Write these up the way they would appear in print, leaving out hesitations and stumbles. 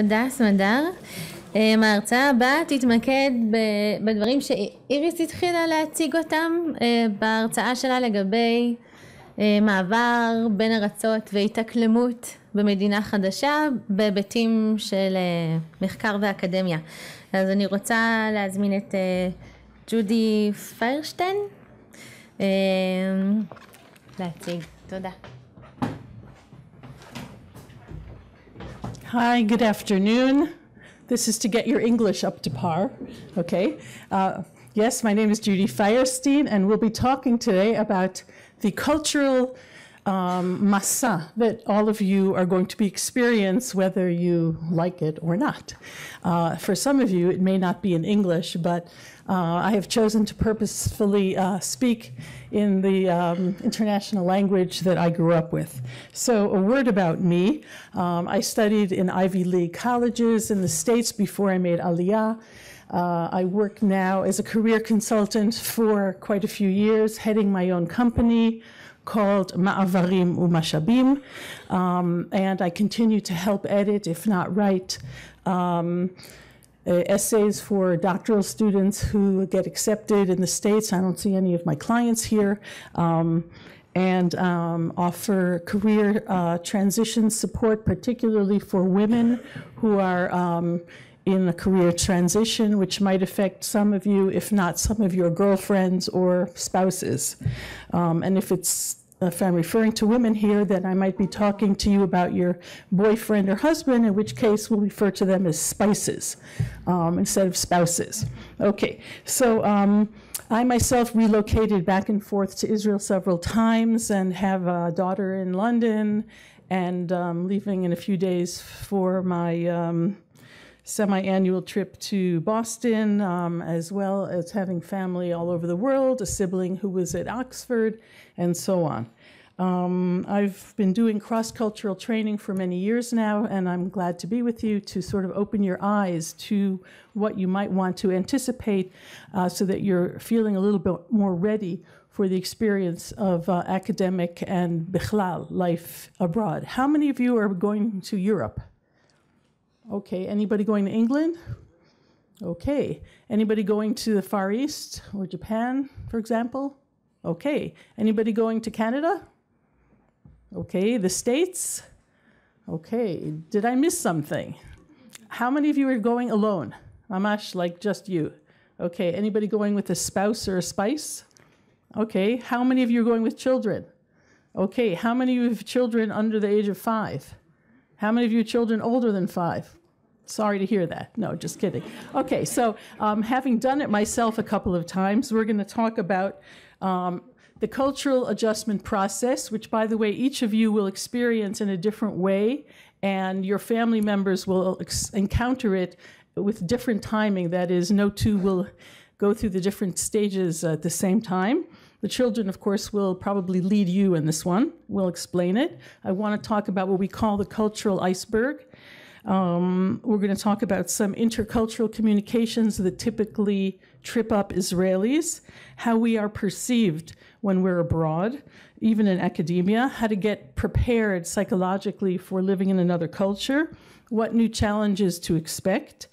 תודה, סמדר. ההרצאה הבאה תתמקד בדברים שאיריס התחילה להציג אותם בהרצאה שלה לגבי מעבר בין ארצות והתאקלמות במדינה חדשה בהיבטים של מחקר ואקדמיה. אז אני רוצה להזמין את ג'ודי פיירשטיין להציג. תודה. Hi, good afternoon. This is to get your English up to par, okay? Yes, my name is Judy Feyerstein, and we'll be talking today about the cultural masa that all of you are going to be experiencing, whether you like it or not. For some of you, it may not be in English, but I have chosen to purposefully speak in the international language that I grew up with. So a word about me. I studied in Ivy League colleges in the States before I made Aliyah. I work now as a career consultant for quite a few years, heading my own company called Maavarim Umashabim, and I continue to help edit, if not write, essays for doctoral students who get accepted in the States. I don't see any of my clients here. And offer career transition support, particularly for women who are in a career transition, which might affect some of you, if not some of your girlfriends or spouses. And if I'm referring to women here, then I might be talking to you about your boyfriend or husband, in which case we'll refer to them as spices instead of spouses. Okay, so I myself relocated back and forth to Israel several times and have a daughter in London, and leaving in a few days for my semi-annual trip to Boston, as well as having family all over the world, a sibling who was at Oxford, and so on. I've been doing cross-cultural training for many years now, and I'm glad to be with you to sort of open your eyes to what you might want to anticipate so that you're feeling a little bit more ready for the experience of academic and bichlal life abroad. How many of you are going to Europe? Okay, anybody going to England? Okay, anybody going to the Far East or Japan, for example? Okay, anybody going to Canada? Okay, the States? Okay, did I miss something? How many of you are going alone? Mamash, like just you. Okay, anybody going with a spouse or a spice? Okay, how many of you are going with children? Okay, how many of you have children under the age of 5? How many of you are children older than 5? Sorry to hear that. No, just kidding. Okay, so having done it myself a couple of times, we're going to talk about the cultural adjustment process, which, by the way, each of you will experience in a different way, and your family members will encounter it with different timing. That is, no two will go through the different stages at the same time. The children, of course, will probably lead you in this one. We'll explain it. I want to talk about what we call the cultural iceberg. We're going to talk about some intercultural communications that typically trip up Israelis, how we are perceived when we're abroad, even in academia, how to get prepared psychologically for living in another culture, what new challenges to expect,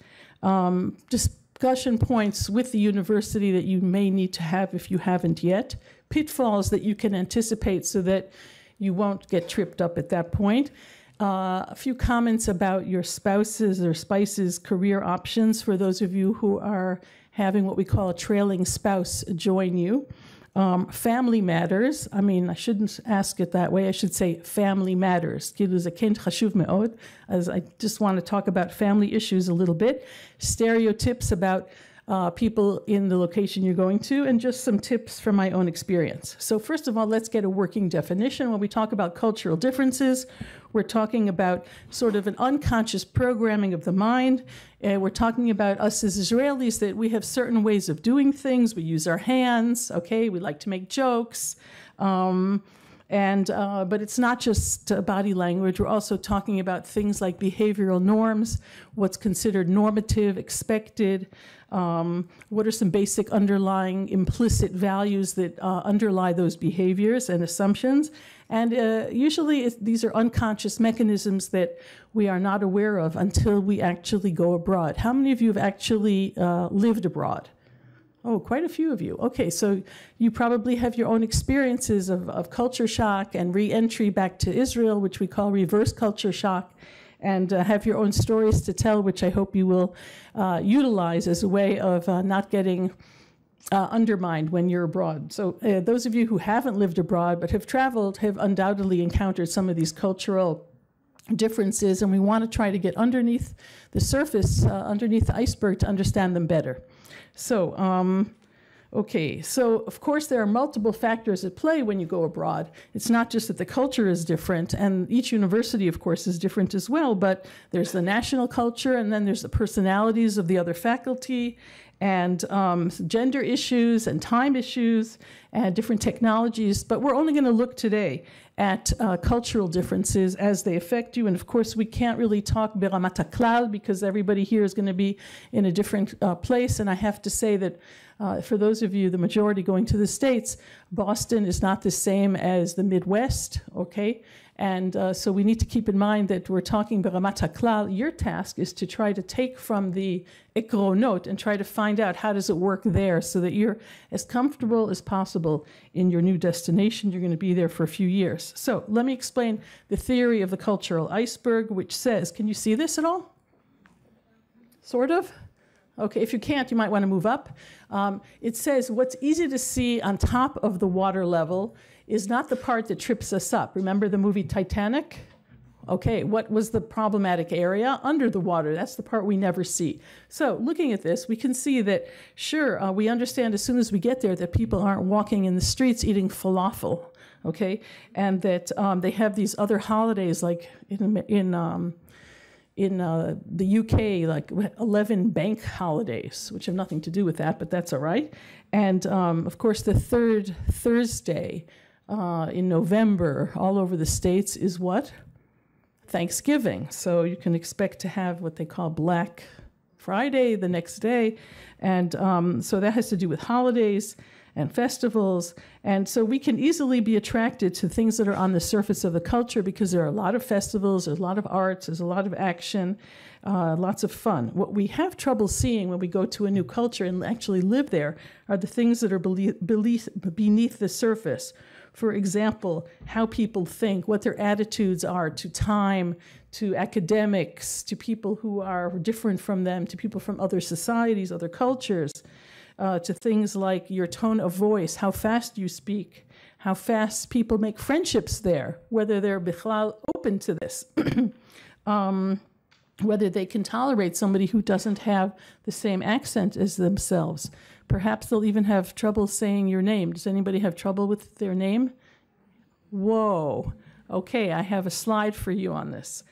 discussion points with the university that you may need to have if you haven't yet, pitfalls that you can anticipate so that you won't get tripped up at that point. A few comments about your spouses or spices career options for those of you who are having what we call a trailing spouse join you. Family matters. I mean, I shouldn't ask it that way. I should say family matters. As I just want to talk about family issues a little bit. Stereotypes about people in the location you're going to, and just some tips from my own experience. So first of all, let's get a working definition. When we talk about cultural differences, we're talking about sort of an unconscious programming of the mind. We're talking about us as Israelis, that we have certain ways of doing things. We use our hands, okay? We like to make jokes. But it's not just body language. We're also talking about things like behavioral norms, what's considered normative, expected, what are some basic underlying implicit values that underlie those behaviors and assumptions. And usually these are unconscious mechanisms that we are not aware of until we actually go abroad. How many of you have actually lived abroad? Oh, quite a few of you. Okay, so you probably have your own experiences of culture shock and re-entry back to Israel, which we call reverse culture shock, and have your own stories to tell, which I hope you will utilize as a way of not getting undermined when you're abroad. So those of you who haven't lived abroad but have traveled have undoubtedly encountered some of these cultural differences, and we want to try to get underneath the surface, underneath the iceberg, to understand them better. So, okay, so of course there are multiple factors at play when you go abroad. It's not just that the culture is different, and each university, of course, is different as well, but there's the national culture, and then there's the personalities of the other faculty, and gender issues, and time issues, and different technologies. But we're only going to look today at cultural differences as they affect you. And of course, we can't really talk beramat haklal because everybody here is going to be in a different place. And I have to say that for those of you, the majority going to the States, Boston is not the same as the Midwest, okay? And so we need to keep in mind that we're talking beramat haklal. Your task is to try to take from the ikronot and try to find out how does it work there so that you're as comfortable as possible in your new destination. You're going to be there for a few years. So let me explain the theory of the cultural iceberg, which says, can you see this at all? Sort of? Okay, if you can't, you might want to move up. It says what's easy to see on top of the water level is not the part that trips us up. Remember the movie Titanic? Okay, what was the problematic area? Under the water. That's the part we never see. So looking at this, we can see that, sure, we understand as soon as we get there that people aren't walking in the streets eating falafel, okay? And that they have these other holidays, like in the UK, like 11 bank holidays, which have nothing to do with that, but that's all right. And of course, the third Thursday in November, all over the States, is what? Thanksgiving. So you can expect to have what they call Black Friday the next day. And so that has to do with holidays and festivals. And so we can easily be attracted to things that are on the surface of the culture because there are a lot of festivals, there's a lot of arts, there's a lot of action, lots of fun. What we have trouble seeing when we go to a new culture and actually live there are the things that are beneath the surface. For example, how people think, what their attitudes are to time, to academics, to people who are different from them, to people from other societies, other cultures, to things like your tone of voice, how fast you speak, how fast people make friendships there, whether they're bichlal open to this, whether they can tolerate somebody who doesn't have the same accent as themselves. Perhaps they'll even have trouble saying your name. Does anybody have trouble with their name? Whoa. Okay, I have a slide for you on this.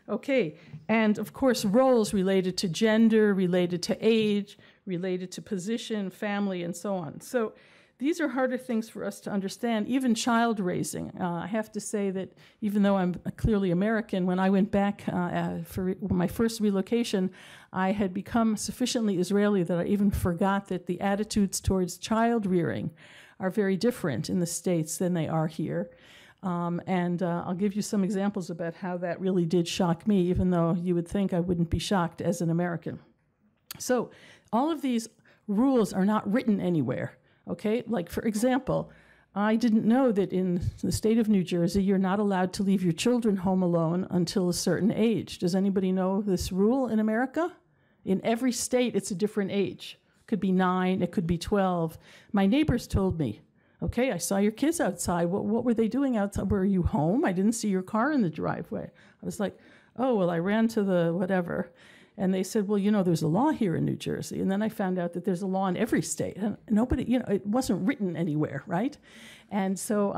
Okay, and of course roles related to gender, related to age, related to position, family, and so on. So these are harder things for us to understand, even child raising. I have to say that even though I'm clearly American, when I went back for my first relocation, I had become sufficiently Israeli that I even forgot that the attitudes towards child rearing are very different in the States than they are here. And I'll give you some examples about how that really did shock me, even though you would think I wouldn't be shocked as an American. So all of these rules are not written anywhere, okay? Like, for example, I didn't know that in the state of New Jersey, you're not allowed to leave your children home alone until a certain age. Does anybody know this rule in America? In every state, it's a different age. It could be 9, it could be 12. My neighbors told me, okay, I saw your kids outside. What were they doing outside? Were you home? I didn't see your car in the driveway. I was like, oh, well, I ran to the whatever. And they said, well, you know, there's a law here in New Jersey. And then I found out that there's a law in every state. And nobody, you know, it wasn't written anywhere, right? And so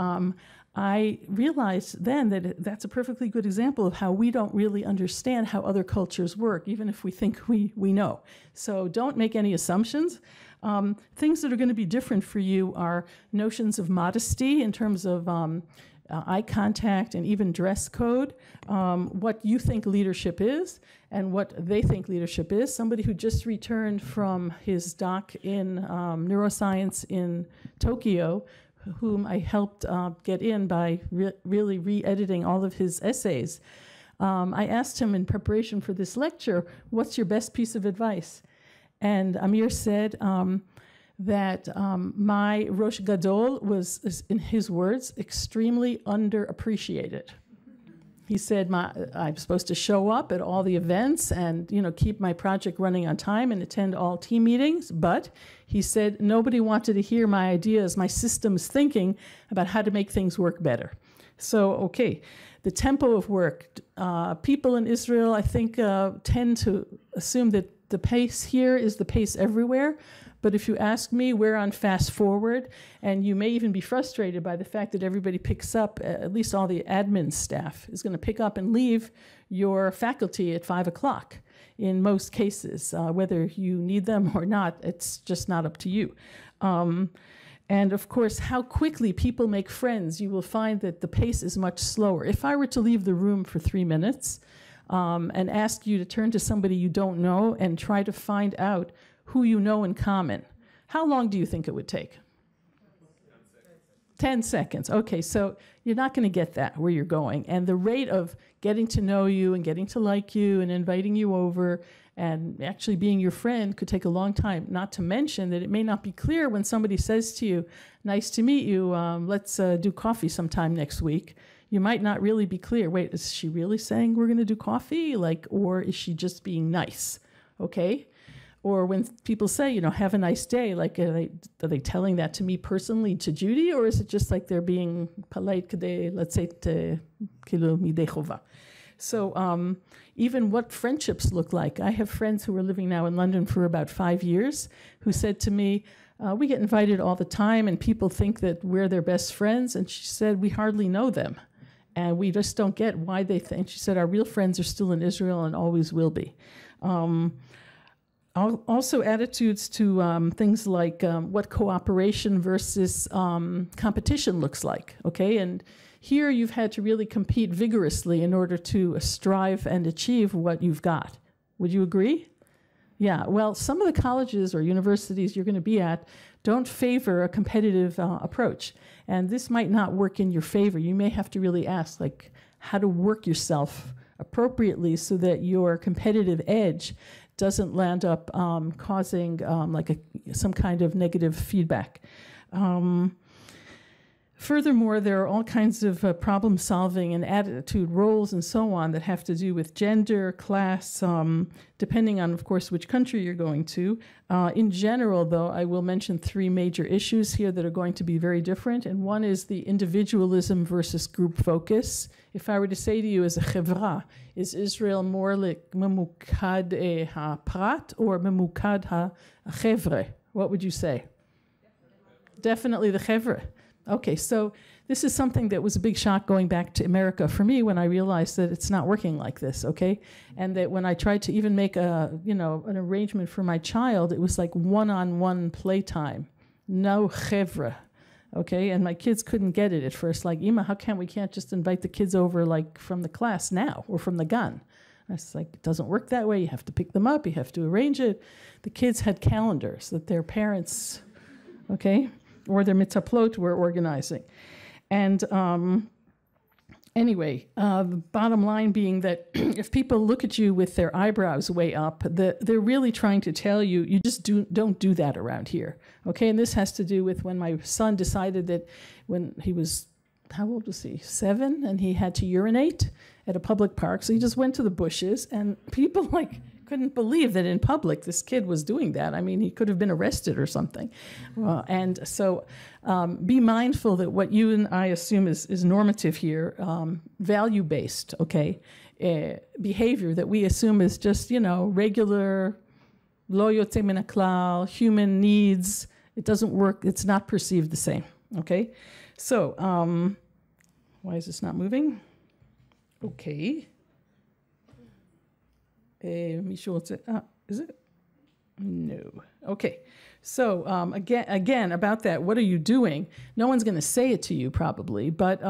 I realized then that that's a perfectly good example of how we don't really understand how other cultures work, even if we think we know. So don't make any assumptions. Things that are going to be different for you are notions of modesty in terms of eye contact and even dress code, what you think leadership is and what they think leadership is. Somebody who just returned from his doc in neuroscience in Tokyo, whom I helped get in by really re-editing all of his essays, I asked him in preparation for this lecture, what's your best piece of advice? And Amir said that my Rosh Gadol was, in his words, extremely underappreciated. He said I'm supposed to show up at all the events and, keep my project running on time and attend all team meetings. But he said nobody wanted to hear my ideas, my systems thinking about how to make things work better. So, okay, the tempo of work. People in Israel, I think, tend to assume that the pace here is the pace everywhere. But if you ask me, we're on fast forward, and you may even be frustrated by the fact that everybody picks up, at least all the admin staff is going to pick up and leave your faculty at 5 o'clock in most cases. Whether you need them or not, it's just not up to you. And of course, how quickly people make friends, you will find that the pace is much slower. If I were to leave the room for 3 minutes and ask you to turn to somebody you don't know and try to find out who you know in common, how long do you think it would take? 10 seconds. Okay, so you're not going to get that where you're going. And the rate of getting to know you and getting to like you and inviting you over and actually being your friend could take a long time, not to mention that it may not be clear when somebody says to you, nice to meet you, let's do coffee sometime next week. You might not really be clear. Wait, is she really saying we're going to do coffee? Or is she just being nice? Okay? Or when people say, have a nice day, are they telling that to me personally, to Judy, or is it just like they're being polite, let's say, kilo midei chova? So even what friendships look like. I have friends who are living now in London for about 5 years who said to me, we get invited all the time and people think that we're their best friends. And she said, we hardly know them. And we just don't get why they think. She said, our real friends are still in Israel and always will be. Also attitudes to things like what cooperation versus competition looks like, okay? And here you've had to really compete vigorously in order to strive and achieve what you've got. Would you agree? Yeah, well, some of the colleges or universities you're going to be at don't favor a competitive approach. And this might not work in your favor. You may have to really ask, how to work yourself appropriately so that your competitive edge doesn't land up causing some kind of negative feedback. Furthermore, there are all kinds of problem solving and attitude roles and so on that have to do with gender, class, depending on, of course, which country you're going to. In general, though, I will mention 3 major issues here that are going to be very different. And one is the individualism versus group focus. If I were to say to you as a חברה, is Israel more like ממוקד הפרט or ממוקד החבר'ה? What would you say? Definitely the חבר'ה. Okay, so this is something that was a big shock going back to America for me when I realized that it's not working like this, okay? And that when I tried to even make an arrangement for my child, it was like one-on-one playtime, no chevra, okay? And my kids couldn't get it at first, like, Ima, how come we can't just invite the kids over from the class now or from the gun? I was like, it doesn't work that way. You have to pick them up. You have to arrange it. The kids had calendars that their parents, okay, or their mitzaplot were organizing. And anyway, the bottom line being that if people look at you with their eyebrows way up, they're really trying to tell you, you just don't do that around here. Okay, and this has to do with when my son decided that when he was, how old was he? 7, and he had to urinate at a public park. So he just went to the bushes, and people couldn't believe that in public this kid was doing that. I mean, he could have been arrested or something. And so be mindful that what you and I assume is normative here, value-based, okay, behavior that we assume is just, regular, lo yotze min haklal, human needs. It doesn't work. It's not perceived the same, okay? So why is this not moving? Okay. Is it? No. Okay. So again, about that, what are you doing? No one's going to say it to you probably, but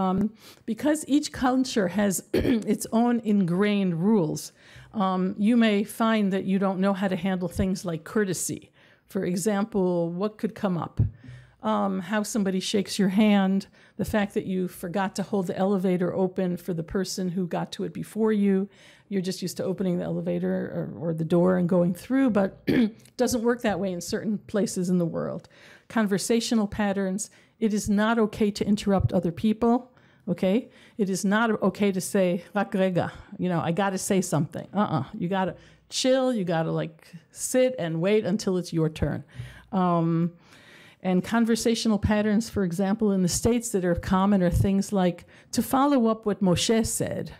because each culture has its own ingrained rules, you may find that you don't know how to handle things like courtesy. For example, what could come up? how somebody shakes your hand, the fact that you forgot to hold the elevator open for the person who got to it before you. You're just used to opening the elevator or the door and going through, but it doesn't work that way in certain places in the world. Conversational patterns, it is not okay to interrupt other people, okay? It is not okay to say, "Rak rega," I got to say something. You got to chill, you got to sit and wait until it's your turn. And conversational patterns, for example, in the States that are common are things like, to follow up what Moshe said,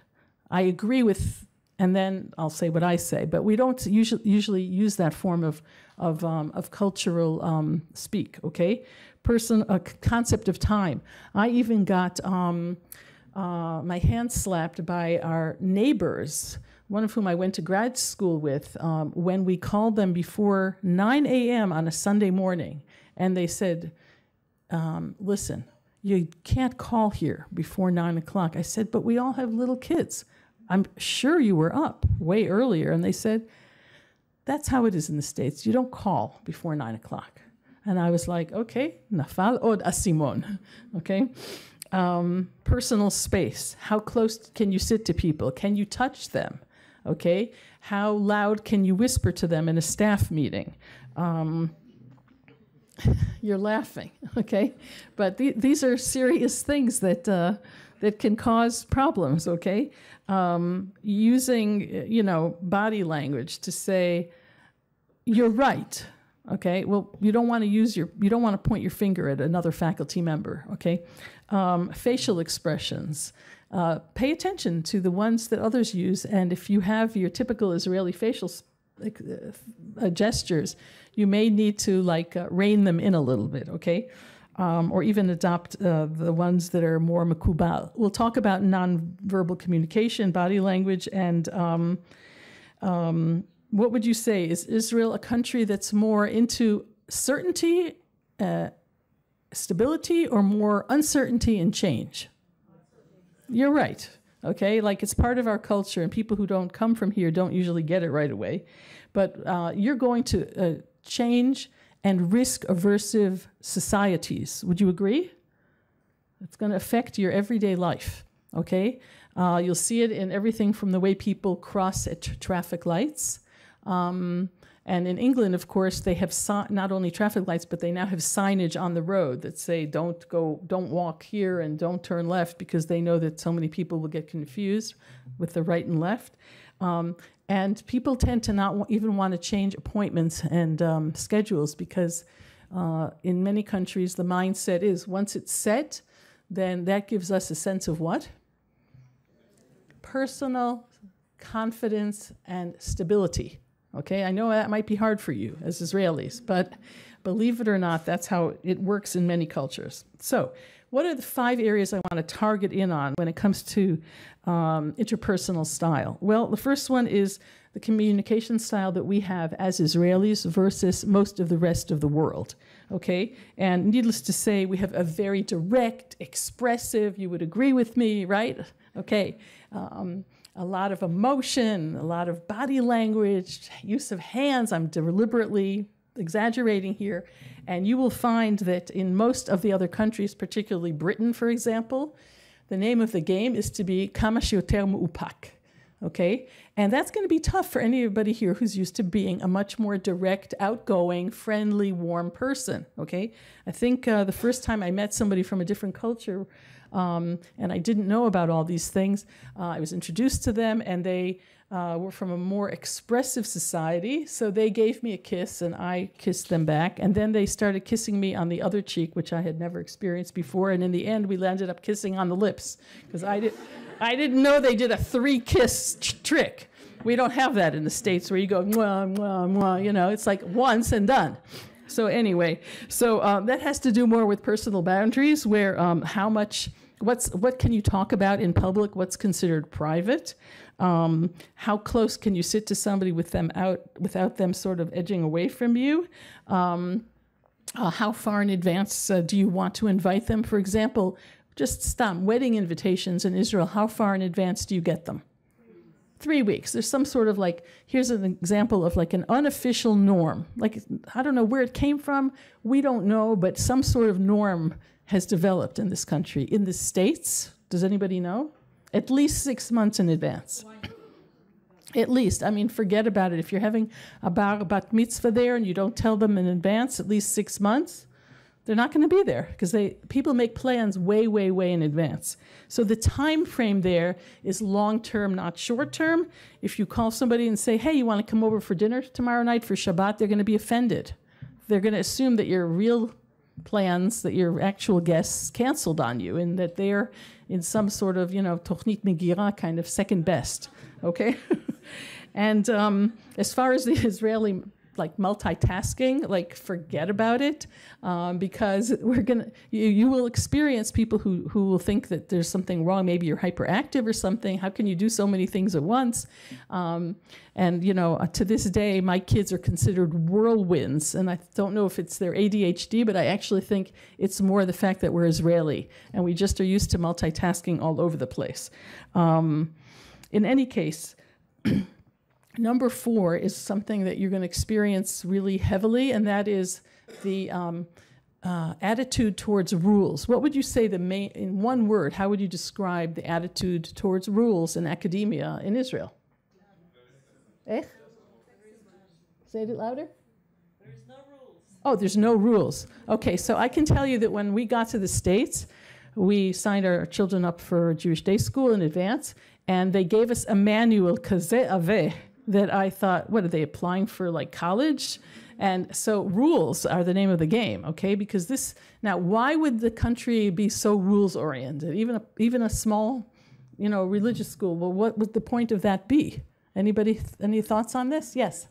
I agree with, and then I'll say what I say. But we don't usually use that form of cultural speak, okay? A concept of time. I even got my hand slapped by our neighbors, one of whom I went to grad school with, when we called them before 9 a.m. on a Sunday morning. And they said, listen, you can't call here before 9 o'clock. I said, but we all have little kids. I'm sure you were up way earlier. And they said, that's how it is in the States. You don't call before 9 o'clock. And I was like, okay, nafal od asimon, okay? Personal space. How close can you sit to people? Can you touch them, okay? How loud can you whisper to them in a staff meeting? You're laughing, okay? But these are serious things that can cause problems, okay? Using, body language to say, you're right, okay? Well, you don't want to point your finger at another faculty member, okay? Facial expressions. Pay attention to the ones that others use, and if you have your typical Israeli facial gestures, you may need to rein them in a little bit, okay? Or even adopt the ones that are more makubal. We'll talk about nonverbal communication, body language, and what would you say? Is Israel a country that's more into certainty, stability, or more uncertainty and change? You're right. Okay, it's part of our culture, and people who don't come from here don't usually get it right away. But you're going to change and risk-aversive societies. Would you agree? It's going to affect your everyday life, okay? You'll see it in everything from the way people cross at traffic lights. And in England, of course, they have not only traffic lights, but they now have signage on the road that say, don't walk here and don't turn left, because they know that so many people will get confused with the right and left. And people tend to not even want to change appointments and schedules, because in many countries, the mindset is once it's set, then that gives us a sense of what? Personal confidence and stability. Okay, I know that might be hard for you as Israelis, but believe it or not, that's how it works in many cultures. So, what are the 5 areas I want to target in on when it comes to interpersonal style? Well, the first one is the communication style that we have as Israelis versus most of the rest of the world. Okay, and needless to say, we have a very direct, expressive, you would agree with me, right? Okay. A lot of emotion, a lot of body language, use of hands. I'm deliberately exaggerating here. And you will find that in most of the other countries, particularly Britain, for example, the name of the game is to be kama shioter mu'upak, okay? And that's going to be tough for anybody here who's used to being a much more direct, outgoing, friendly, warm person, okay? I think the first time I met somebody from a different culture, and I didn't know about all these things, I was introduced to them, and they were from a more expressive society, so they gave me a kiss, and I kissed them back, and then they started kissing me on the other cheek, which I had never experienced before, and in the end, we landed up kissing on the lips, because I didn't know they did a 3-kiss trick. We don't have that in the States, where you go, mwah, mwah, mwah, it's like once and done. So anyway, that has to do more with personal boundaries, where what can you talk about in public, what's considered private, how close can you sit to somebody without them sort of edging away from you, how far in advance do you want to invite them? For example, just wedding invitations in Israel, how far in advance do you get them? 3 weeks. There's some sort of like, here's an example of like an unofficial norm. Like, I don't know where it came from. We don't know, but some sort of norm has developed in this country. In the States, does anybody know? At least 6 months in advance. At least. I mean, forget about it. If you're having a bat mitzvah there and you don't tell them in advance, at least 6 months, they're not going to be there because people make plans way, way, way in advance. So the time frame there is long-term, not short-term. If you call somebody and say, hey, you want to come over for dinner tomorrow night for Shabbat, they're going to be offended. They're going to assume that your real plans, that your actual guests canceled on you and that they're in some sort of, Tochnit Megira kind of second best, okay? And as far as the Israeli multitasking, forget about it, because you will experience people who will think that there's something wrong. Maybe you're hyperactive or something. How can you do so many things at once? To this day, my kids are considered whirlwinds, and I don't know if it's their ADHD, but I actually think it's more the fact that we're Israeli, and we just are used to multitasking all over the place. In any case, number 4 is something that you're going to experience really heavily, and that is the attitude towards rules. What would you say in one word, how would you describe the attitude towards rules in academia in Israel? Say it louder. There's no rules. Oh, there's no rules. Okay, so I can tell you that when we got to the States, we signed our children up for Jewish day school in advance, and they gave us a manual, kazeh aveh, that I thought, what are they applying for, college? And so rules are the name of the game, okay? Because now why would the country be so rules oriented? Even a small, religious school. Well, what would the point of that be? Anybody, any thoughts on this? Yes.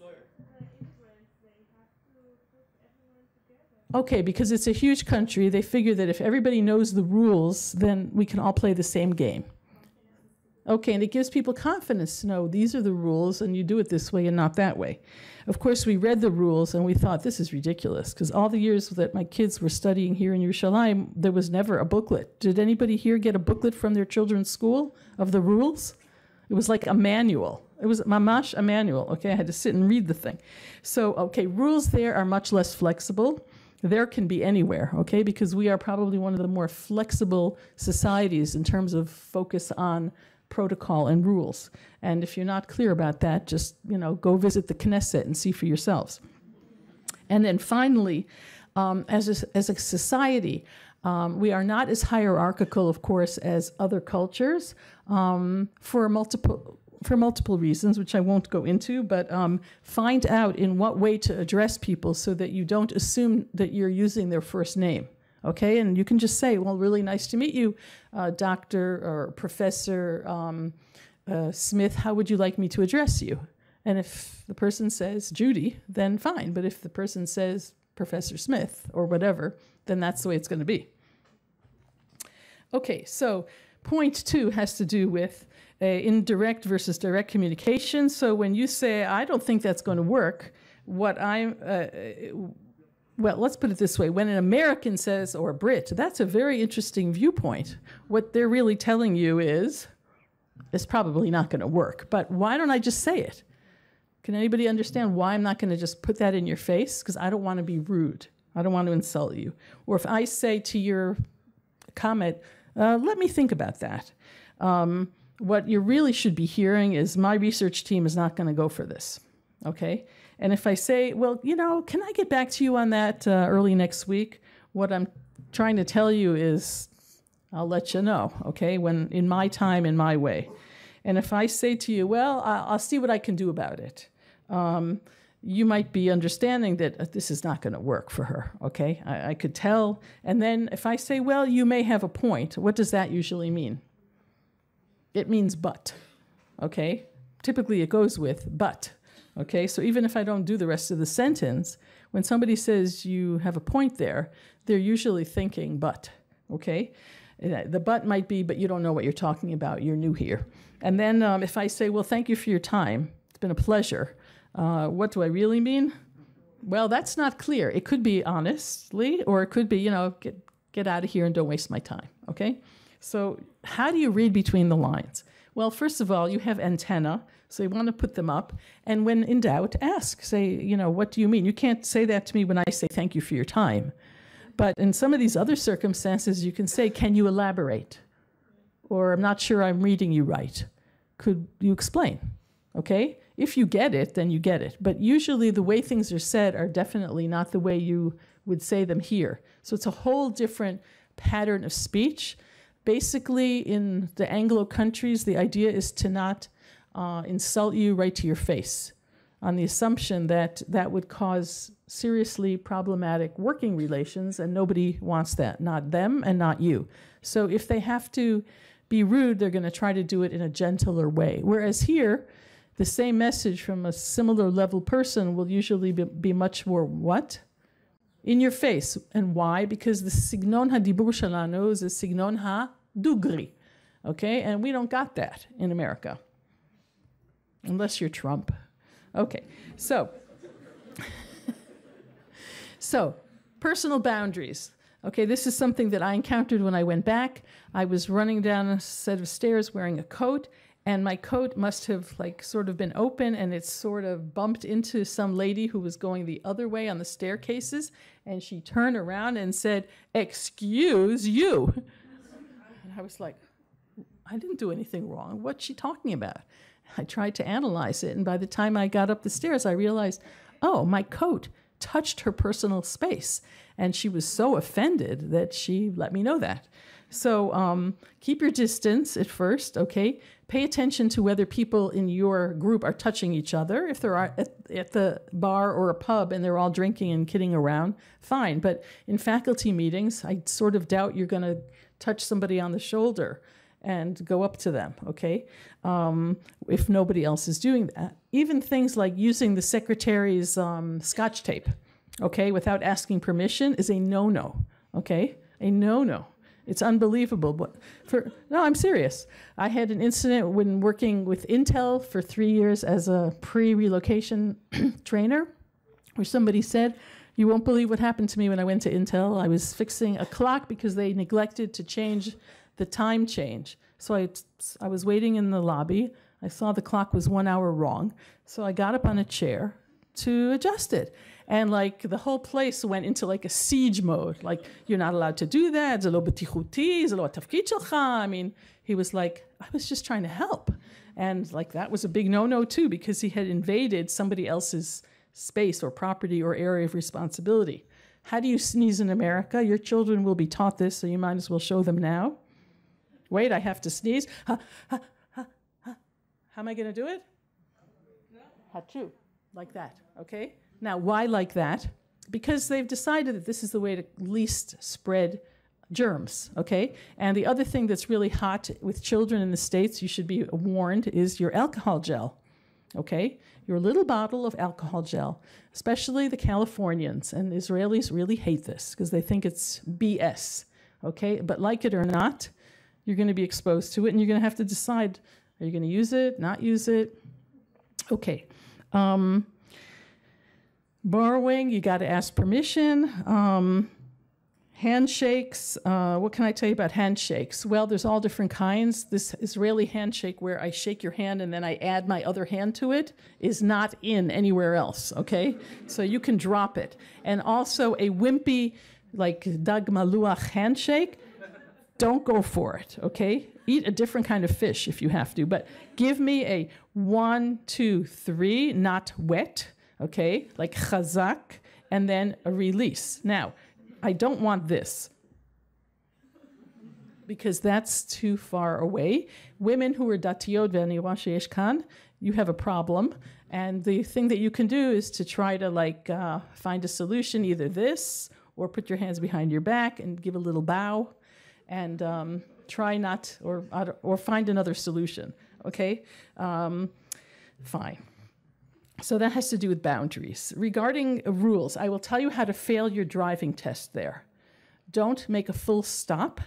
Okay, because it's a huge country, they figure that if everybody knows the rules, then we can all play the same game. Okay, and it gives people confidence to know these are the rules and you do it this way and not that way. Of course, we read the rules and we thought this is ridiculous because all the years that my kids were studying here in Yerushalayim, there was never a booklet. Did anybody here get a booklet from their children's school of the rules? It was like a manual. It was mamash a manual, okay? I had to sit and read the thing. So, okay, rules there are much less flexible. There can be anywhere, okay? Because we are probably one of the more flexible societies in terms of focus on protocol and rules. And if you're not clear about that, just, go visit the Knesset and see for yourselves. And then finally, as a society, we are not as hierarchical, of course, as other cultures for multiple reasons, which I won't go into, but find out in what way to address people so that you don't assume that you're using their first name. Okay, and you can just say, well, really nice to meet you, Dr. or Professor Smith, how would you like me to address you? And if the person says Judy, then fine. But if the person says Professor Smith or whatever, then that's the way it's going to be. Okay, so point 2 has to do with indirect versus direct communication. So when you say, I don't think that's going to work, well, let's put it this way. When an American says, or a Brit, that's a very interesting viewpoint. What they're really telling you is, it's probably not going to work. But why don't I just say it? Can anybody understand why I'm not going to just put that in your face? Because I don't want to be rude. I don't want to insult you. Or if I say to your comment, let me think about that. What you really should be hearing is my research team is not going to go for this. Okay? And if I say, well, can I get back to you on that early next week? What I'm trying to tell you is I'll let you know, okay, when in my time, in my way. And if I say to you, well, I'll see what I can do about it, you might be understanding that this is not going to work for her, okay? I could tell. And then if I say, well, you may have a point, what does that usually mean? It means but, okay? Typically it goes with but. Okay, so even if I don't do the rest of the sentence, when somebody says you have a point there, they're usually thinking but, okay? The but might be, but you don't know what you're talking about, you're new here. And then if I say, well, thank you for your time, it's been a pleasure, what do I really mean? Well, that's not clear. It could be honestly, or it could be, get out of here and don't waste my time, okay? So how do you read between the lines? Well, first of all, you have antenna, So you want to put them up. And when in doubt, ask. Say, you know, what do you mean? You can't say that to me when I say thank you for your time. But in some of these other circumstances, you can say, can you elaborate? Or I'm not sure I'm reading you right. Could you explain? Okay? If you get it, then you get it. But usually the way things are said are definitely not the way you would say them here. So it's a whole different pattern of speech. Basically, in the Anglo countries, the idea is to not insult you right to your face, on the assumption that that would cause seriously problematic working relations, and nobody wants that, not them and not you. So if they have to be rude, they're going to try to do it in a gentler way. Whereas here, the same message from a similar level person will usually be much more what? In your face. And why? Because the signon hadibur shalanu is a signon ha-dugri. Okay? And we don't got that in America. Unless you're Trump. Okay, so personal boundaries. Okay, this is something that I encountered when I went back. I was running down a set of stairs wearing a coat, and my coat must have like sort of been open, and it sort of bumped into some lady who was going the other way on the staircases, and she turned around and said, "Excuse you." And I was like, I didn't do anything wrong. What's she talking about? I tried to analyze it, and by the time I got up the stairs, I realized, oh, my coat touched her personal space, and she was so offended that she let me know that. So keep your distance at first, okay? Pay attention to whether people in your group are touching each other. If they're at the bar or a pub and they're all drinking and kidding around, fine. But in faculty meetings, I sort of doubt you're going to touch somebody on the shoulder and go up to them, okay? If nobody else is doing that. Even things like using the secretary's scotch tape, okay, without asking permission is a no-no, okay? A no-no. It's unbelievable. But no, I'm serious. I had an incident when working with Intel for 3 years as a pre-relocation trainer, where somebody said, "You won't believe what happened to me when I went to Intel. I was fixing a clock because they neglected to change the time change. So I was waiting in the lobby. I saw the clock was 1 hour wrong. So I got up on a chair to adjust it. And like the whole place went into like a siege mode. Like, you're not allowed to do that. זה לא בטיחותי, זה לא התפקיד שלך. I mean, he was like, I was just trying to help. And like that was a big no-no too, because he had invaded somebody else's space or property or area of responsibility. How do you sneeze in America? Your children will be taught this, so you might as well show them now. Wait, I have to sneeze. Ha, ha, ha, ha. How am I going to do it? Hachu, like that, okay? Now, why like that? Because they've decided that this is the way to least spread germs, okay? And the other thing that's really hot with children in the States, you should be warned, is your alcohol gel, okay? Your little bottle of alcohol gel, especially the Californians, and Israelis really hate this because they think it's BS, okay? But like it or not, you're going to be exposed to it, and you're going to have to decide, are you going to use it, not use it? Okay. Borrowing, you got to ask permission. Handshakes, what can I tell you about handshakes? Well, there's all different kinds. This Israeli handshake where I shake your hand and then I add my other hand to it is not in anywhere else, okay? So you can drop it. And also a wimpy, like Dag Maluach handshake, don't go for it, okay? Eat a different kind of fish if you have to, but give me a 1, 2, 3, not wet, okay? Like chazak, and then a release. Now, I don't want this because that's too far away. Women who are datiyot ve'aniwa sheyesh kan, you have a problem. And the thing that you can do is to try to like find a solution, either this or put your hands behind your back and give a little bow and try not, or find another solution, okay? Fine. So that has to do with boundaries. Regarding rules, I will tell you how to fail your driving test there. Don't make a full stop,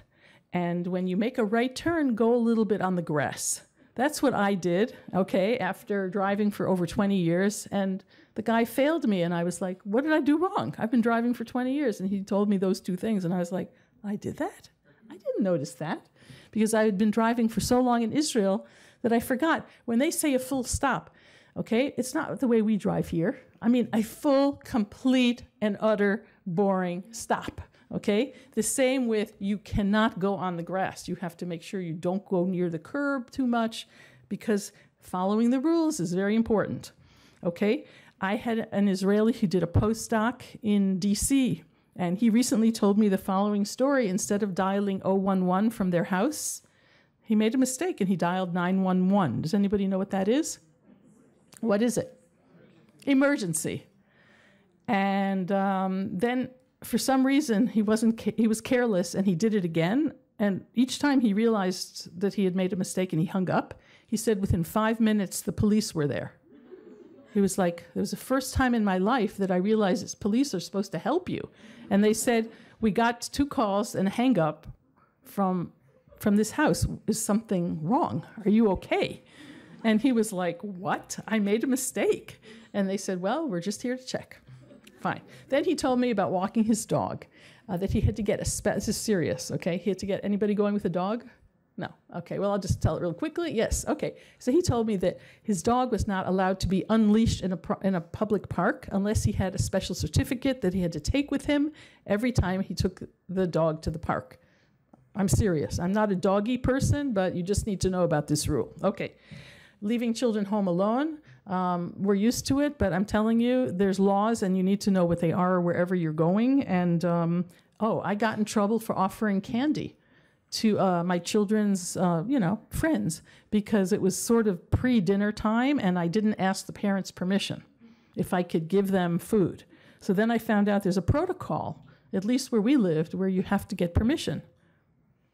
and when you make a right turn, go a little bit on the grass. That's what I did, okay, after driving for over 20 years, and the guy failed me, and I was like, what did I do wrong? I've been driving for 20 years, and he told me those two things, and I was like, I did that? I didn't notice that, because I had been driving for so long in Israel But I forgot, when they say a full stop, okay, it's not the way we drive here. I mean, a full, complete, and utter boring stop, okay? The same with you cannot go on the grass. You have to make sure you don't go near the curb too much because following the rules is very important, okay? I had an Israeli who did a postdoc in DC, and he recently told me the following story. Instead of dialing 011 from their house, he made a mistake and he dialed 911. Does anybody know what that is? What is it? Emergency. And then for some reason he was careless and he did it again. And each time he realized that he had made a mistake and he hung up, he said within 5 minutes the police were there. He was like, it was the first time in my life that I realized that police are supposed to help you. And they said, we got 2 calls and a hang up from this house. Is something wrong? Are you okay? And he was like, what? I made a mistake. And they said, well, we're just here to check. Fine. Then he told me about walking his dog, that he had to get this is serious, okay? He had to get anybody going with a dog? No. Okay, well, I'll just tell it real quickly. Yes, okay. So he told me that his dog was not allowed to be unleashed in a public park unless he had a special certificate that he had to take with him every time he took the dog to the park. I'm serious. I'm not a doggy person, but you just need to know about this rule. Okay. Leaving children home alone, we're used to it, but I'm telling you, there's laws and you need to know what they are wherever you're going. And, I got in trouble for offering candy to my children's, friends because it was sort of pre-dinner time and I didn't ask the parents' permission if I could give them food. So then I found out there's a protocol, at least where we lived, where you have to get permission.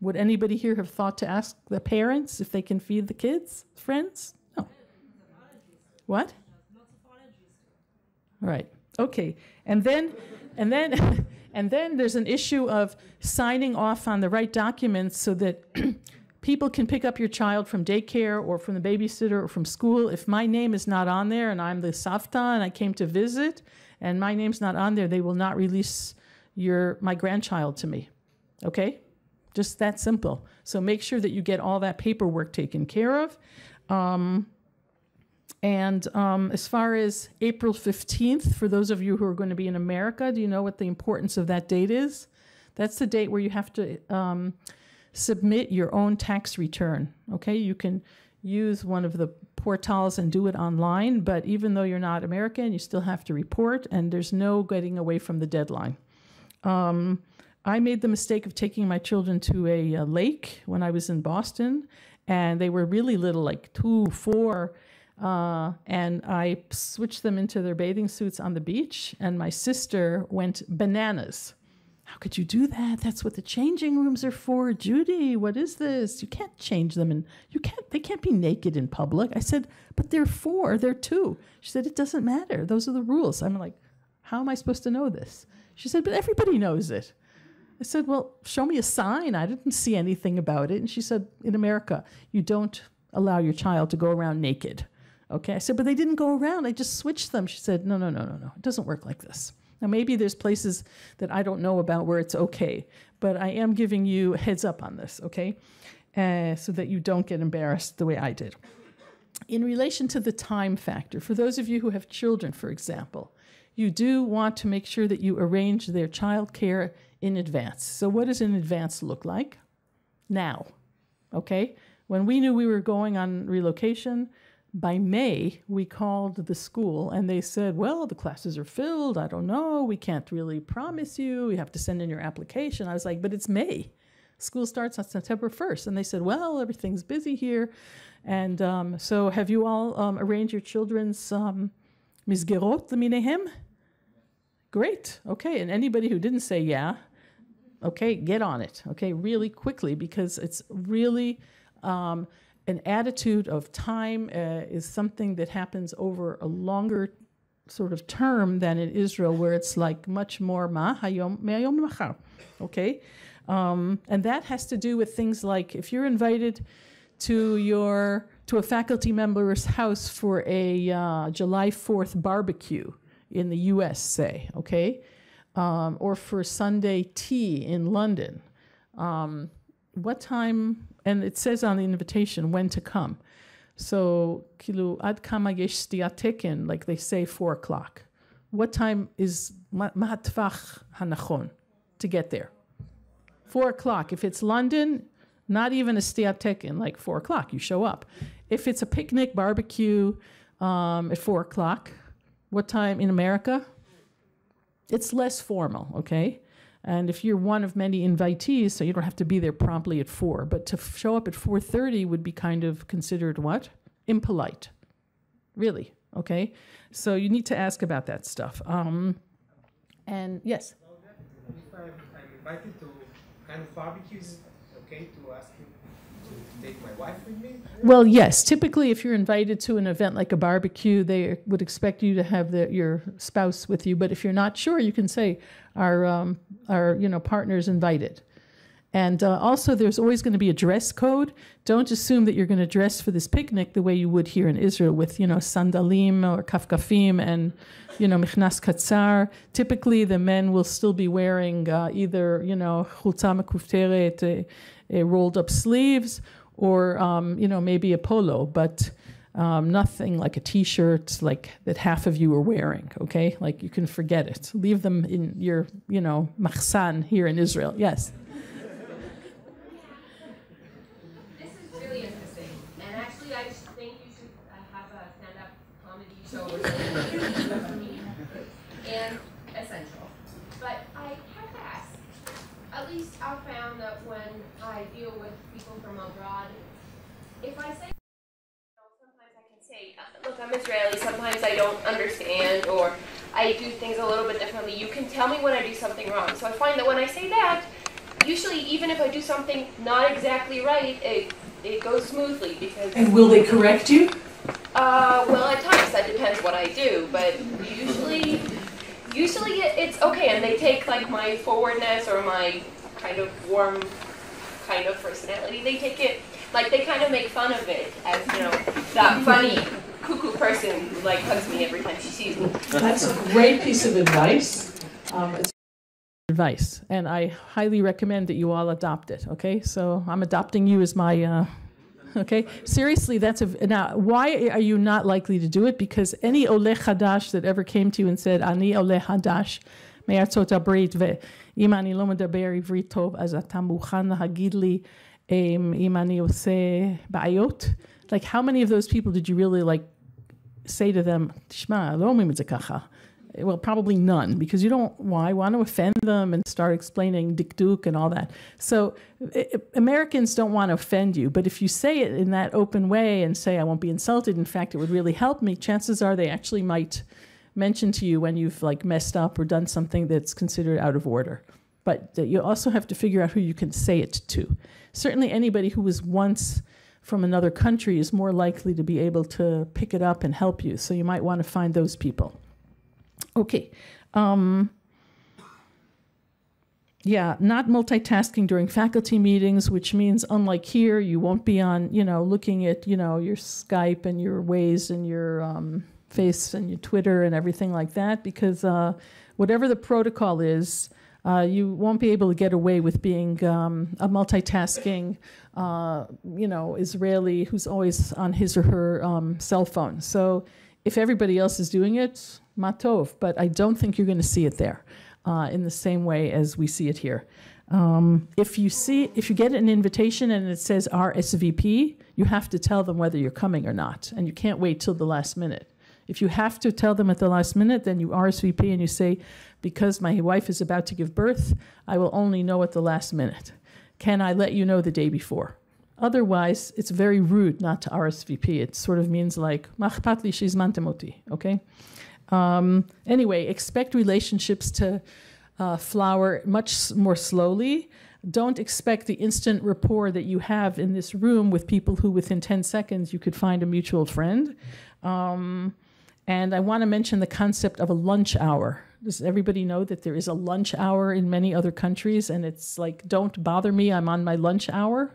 Would anybody here have thought to ask the parents if they can feed the kids, friends? No. What? Right. Okay. And then there's an issue of signing off on the right documents so that people can pick up your child from daycare or from the babysitter or from school. If my name is not on there and I'm the savta and I came to visit and my name's not on there, they will not release my grandchild to me. Okay? Just that simple. So make sure that you get all that paperwork taken care of. As far as April 15th, for those of you who are going to be in America, do you know what the importance of that date is? That's the date where you have to submit your own tax return. Okay, you can use one of the portals and do it online, but even though you're not American, you still have to report, and there's no getting away from the deadline. I made the mistake of taking my children to a lake when I was in Boston, and they were really little, like 2, 4, and I switched them into their bathing suits on the beach, and my sister went bananas. How could you do that? That's what the changing rooms are for. Judy, what is this? You can't change them, and they can't be naked in public. I said, but they're 4, they're 2. She said, it doesn't matter. Those are the rules. I'm like, how am I supposed to know this? She said, but everybody knows it. I said, well, show me a sign. I didn't see anything about it. And she said, in America, you don't allow your child to go around naked. Okay. I said, but they didn't go around. I just switched them. She said, no. It doesn't work like this. Now, maybe there's places that I don't know about where it's okay, but I am giving you a heads up on this, okay? So that you don't get embarrassed the way I did. In relation to the time factor, for those of you who have children, for example, you do want to make sure that you arrange their child care in advance. So what does in advance look like? Now, okay? When we knew we were going on relocation, by May, we called the school and they said, well, the classes are filled. I don't know. We can't really promise you. You have to send in your application. I was like, but it's May. School starts on September 1st. And they said, well, everything's busy here. And so have you all arranged your children's misgerot leminehem? Great. Okay. And anybody who didn't say yeah, okay, get on it. Okay, really quickly, because it's really an attitude of time is something that happens over a longer sort of term than in Israel, where it's like much more hayom machar. Okay, and that has to do with things like if you're invited to a faculty member's house for a July 4th barbecue in the U.S., say, okay, or for Sunday tea in London. What time, and it says on the invitation when to come. So, כאילו, עד כמה יש סטיית תקן, like they say 4 o'clock. What time is, מה הטווח הנכון to get there? 4 o'clock. If it's London, not even a סטיית תקן, like 4 o'clock, you show up. If it's a picnic, barbecue at 4 o'clock, what time in America? It's less formal, okay? And if you're one of many invitees, so you don't have to be there promptly at 4, but to show up at 4:30 would be kind of considered what? Impolite. Really, okay? So you need to ask about that stuff. And yes? If I'm invited to kind of barbecues, okay, to ask you to take my wife with me? Well, yes. Typically, if you're invited to an event like a barbecue, they would expect you to have your spouse with you. But if you're not sure, you can say, our partner's invited. And also, there's always going to be a dress code. Don't assume that you're going to dress for this picnic the way you would here in Israel with, sandalim or kafkafim and, michnas katzar. Typically, the men will still be wearing either, chulza mekufteret, rolled up sleeves, or, maybe a polo, but nothing like a t-shirt like that half of you are wearing, okay? Like you can forget it. Leave them in your, machsan here in Israel. Yes? This is really interesting. And actually, I just think you should have a stand-up comedy show or something. And essential. But I have to ask, at least I've found that when I deal with people from abroad, if I say, sometimes I can say, look, I'm Israeli, sometimes I don't understand, or I do things a little bit differently. You can tell me when I do something wrong. So I find that when I say that, usually even if I do something not exactly right, it goes smoothly because... And will they correct you? Well, at times that depends what I do, but usually it's okay, and they take like my forwardness or my kind of warm kind of personality, they take it, like they kind of make fun of it as, that funny cuckoo person who like hugs me every time she sees me. That's a great piece of advice. It's advice, and I highly recommend that you all adopt it, okay? So I'm adopting you as my... Okay, seriously, now, why are you not likely to do it? Because any Oleh Hadash that ever came to you and said, Ani Oleh Hadash, מארצות הברית, ואם אני לא מדבר עברית טוב, אז אתה מוכן להגיד לי אם אני עושה בעיות? Like, how many of those people did you really, say to them, תשמע, לא אומרים את זה ככה? Well, probably none, because you don't want to offend them and start explaining dikduk and all that. So Americans don't want to offend you, but if you say it in that open way and say, I won't be insulted, in fact, it would really help me, chances are they actually might mention to you when you've messed up or done something that's considered out of order. But you also have to figure out who you can say it to. Certainly anybody who was once from another country is more likely to be able to pick it up and help you. So you might want to find those people. Okay. Not multitasking during faculty meetings, which means unlike here, you won't be on, looking at, your Skype and your Waze and your Face and your Twitter and everything like that, because whatever the protocol is, you won't be able to get away with being a multitasking, Israeli who's always on his or her cell phone. So if everybody else is doing it, matov, but I don't think you're going to see it there in the same way as we see it here. If you get an invitation and it says RSVP, you have to tell them whether you're coming or not, and you can't wait till the last minute. If you have to tell them at the last minute, then you RSVP and you say, because my wife is about to give birth, I will only know at the last minute. Can I let you know the day before? Otherwise, it's very rude not to RSVP. It sort of means like, ma akhpat li shizmantem oti, okay? Anyway, expect relationships to flower much more slowly. Don't expect the instant rapport that you have in this room with people who within 10 seconds you could find a mutual friend. And I want to mention the concept of a lunch hour. Does everybody know that there is a lunch hour in many other countries? And it's like, don't bother me, I'm on my lunch hour.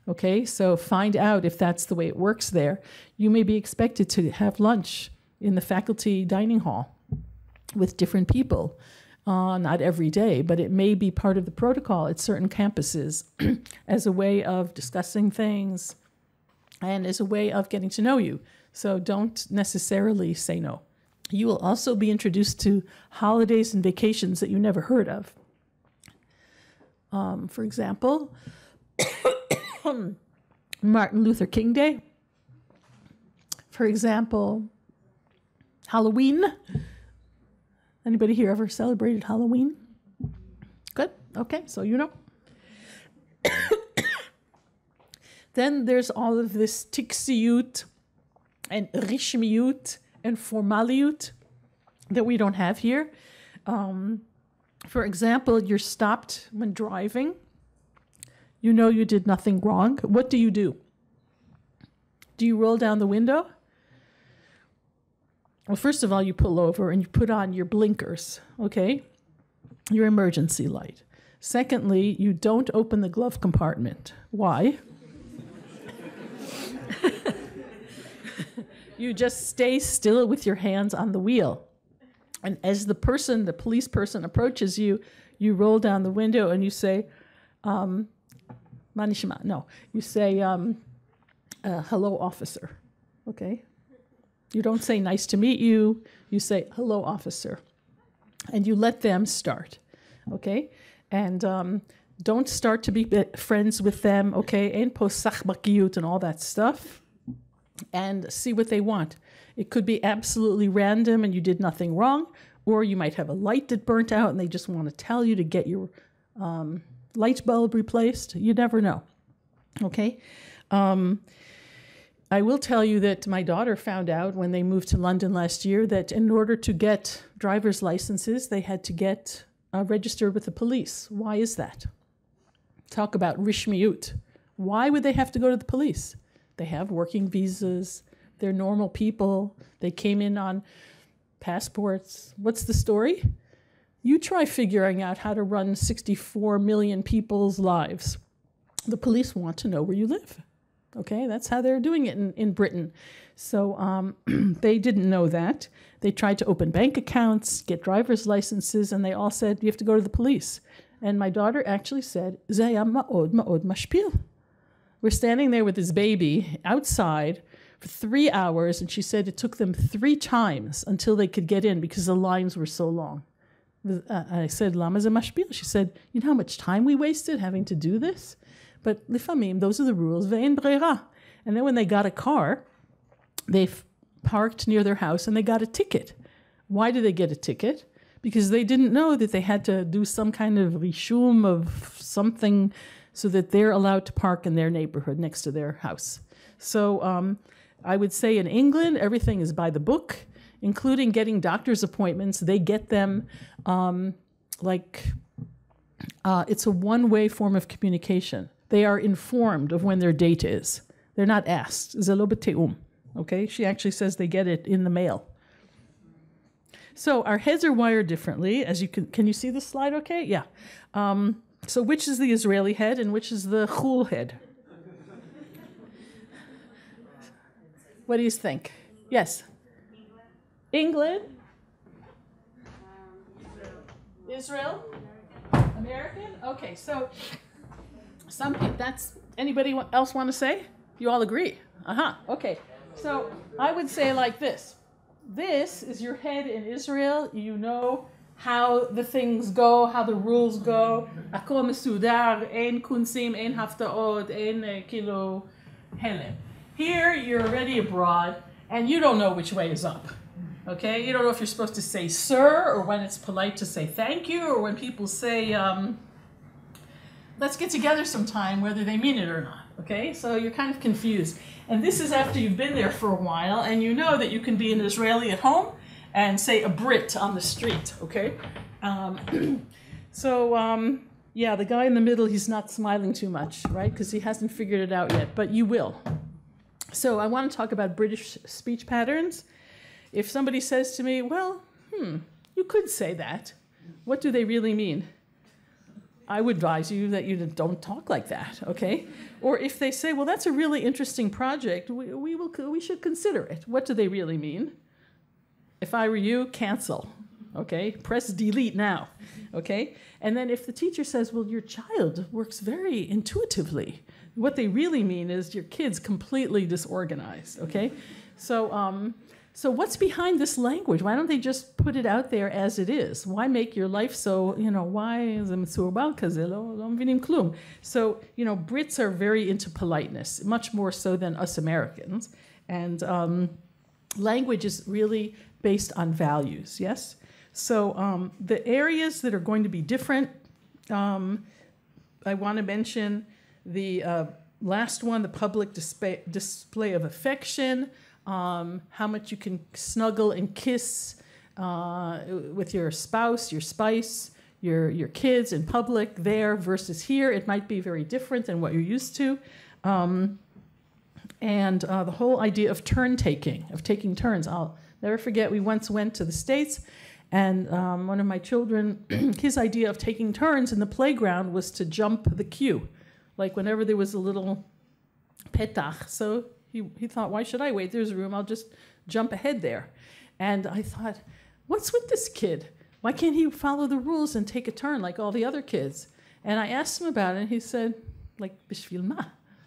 Okay, so find out if that's the way it works there. You may be expected to have lunch in the faculty dining hall with different people. Not every day, but it may be part of the protocol at certain campuses as a way of discussing things, and as a way of getting to know you. So don't necessarily say no. You will also be introduced to holidays and vacations that you never heard of. For example, Martin Luther King Day. For example, Halloween. Anybody here ever celebrated Halloween? Good. Okay, so you know. Then there's all of this tiksiyut and rishmiyut and formaliyut that we don't have here. For example, you're stopped when driving. You know you did nothing wrong. What do? Do you roll down the window? Well, first of all, you pull over and you put on your blinkers, okay? Your emergency light. Secondly, you don't open the glove compartment. Why? You just stay still with your hands on the wheel. And as the police person approaches you, you roll down the window and you say, Manishima. No, you say, hello, officer. Okay? You don't say nice to meet you. You say, hello, officer. And you let them start. Okay? And don't start to be friends with them. Okay? And posach bakiyut and all that stuff. And see what they want. It could be absolutely random and you did nothing wrong, or you might have a light that burnt out and they just want to tell you to get your light bulb replaced. You never know. Okay? I will tell you that my daughter found out when they moved to London last year that in order to get driver's licenses, they had to get registered with the police. Why is that? Talk about rishmiyut. Why would they have to go to the police? They have working visas. They're normal people. They came in on passports. What's the story? You try figuring out how to run 64 million people's lives. The police want to know where you live. Okay, that's how they're doing it in Britain. So they didn't know that. They tried to open bank accounts, get driver's licenses, and they all said, you have to go to the police. And my daughter actually said, Zaya ma'od ma'od mashpil. We're standing there with this baby outside for 3 hours, and she said it took them 3 times until they could get in because the lines were so long. I said, Lama ze mashpil. She said, you know how much time we wasted having to do this? But lifamim, those are the rules. Ve'en breira. And then when they got a car, they parked near their house and they got a ticket. Why did they get a ticket? Because they didn't know that they had to do some kind of rishum of something so that they're allowed to park in their neighborhood next to their house. So I would say in England, everything is by the book, including getting doctor's appointments. They get them it's a one-way form of communication. They are informed of when their date is. They're not asked. Zelo b'te'um. Okay? She actually says they get it in the mail. So our heads are wired differently. As you can you see the slide okay? Yeah. So which is the Israeli head and which is the Chul head? What do you think? Yes? England? Israel? American? Okay, so some people, anybody else want to say? You all agree? Okay. So I would say like this. This is your head in Israel. You know how the things go, how the rules go. Akol mesudar, ein kunsim, ein haftaot, ein kilo helem. Here, you're already abroad, and you don't know which way is up. Okay? You don't know if you're supposed to say sir, or when it's polite to say thank you, or when people say, let's get together sometime, whether they mean it or not. Okay? So you're kind of confused. And this is after you've been there for a while, and you know that you can be an Israeli at home and say a Brit on the street. Okay? Yeah, the guy in the middle, he's not smiling too much, right? Because he hasn't figured it out yet, but you will. So I want to talk about British speech patterns. If somebody says to me, well, you could say that. What do they really mean? I would advise you that you don't talk like that, okay? Or if they say, well, that's a really interesting project, we should consider it. What do they really mean? If I were you, cancel, okay? Press delete now, okay? And then if the teacher says, well, your child works very intuitively, what they really mean is your kid's completely disorganized, okay? So, so what's behind this language? Why don't they just put it out there as it is? Why make your life so, why is it מסורבל כזה? לא מבינים כלום. So, Brits are very into politeness, much more so than us Americans. And language is really based on values, yes? So the areas that are going to be different, I want to mention the last one, the public display of affection, how much you can snuggle and kiss with your spouse, your spice, your kids in public there versus here. It might be very different than what you're used to. And the whole idea of turn-taking, of taking turns. I'll never forget, we once went to the States, and one of my children, his idea of taking turns in the playground was to jump the queue. Like whenever there was a little petach, so he thought, why should I wait? There's room, I'll just jump ahead there. And I thought, what's with this kid? Why can't he follow the rules and take a turn like all the other kids? And I asked him about it, and he said, like, bishvil ma?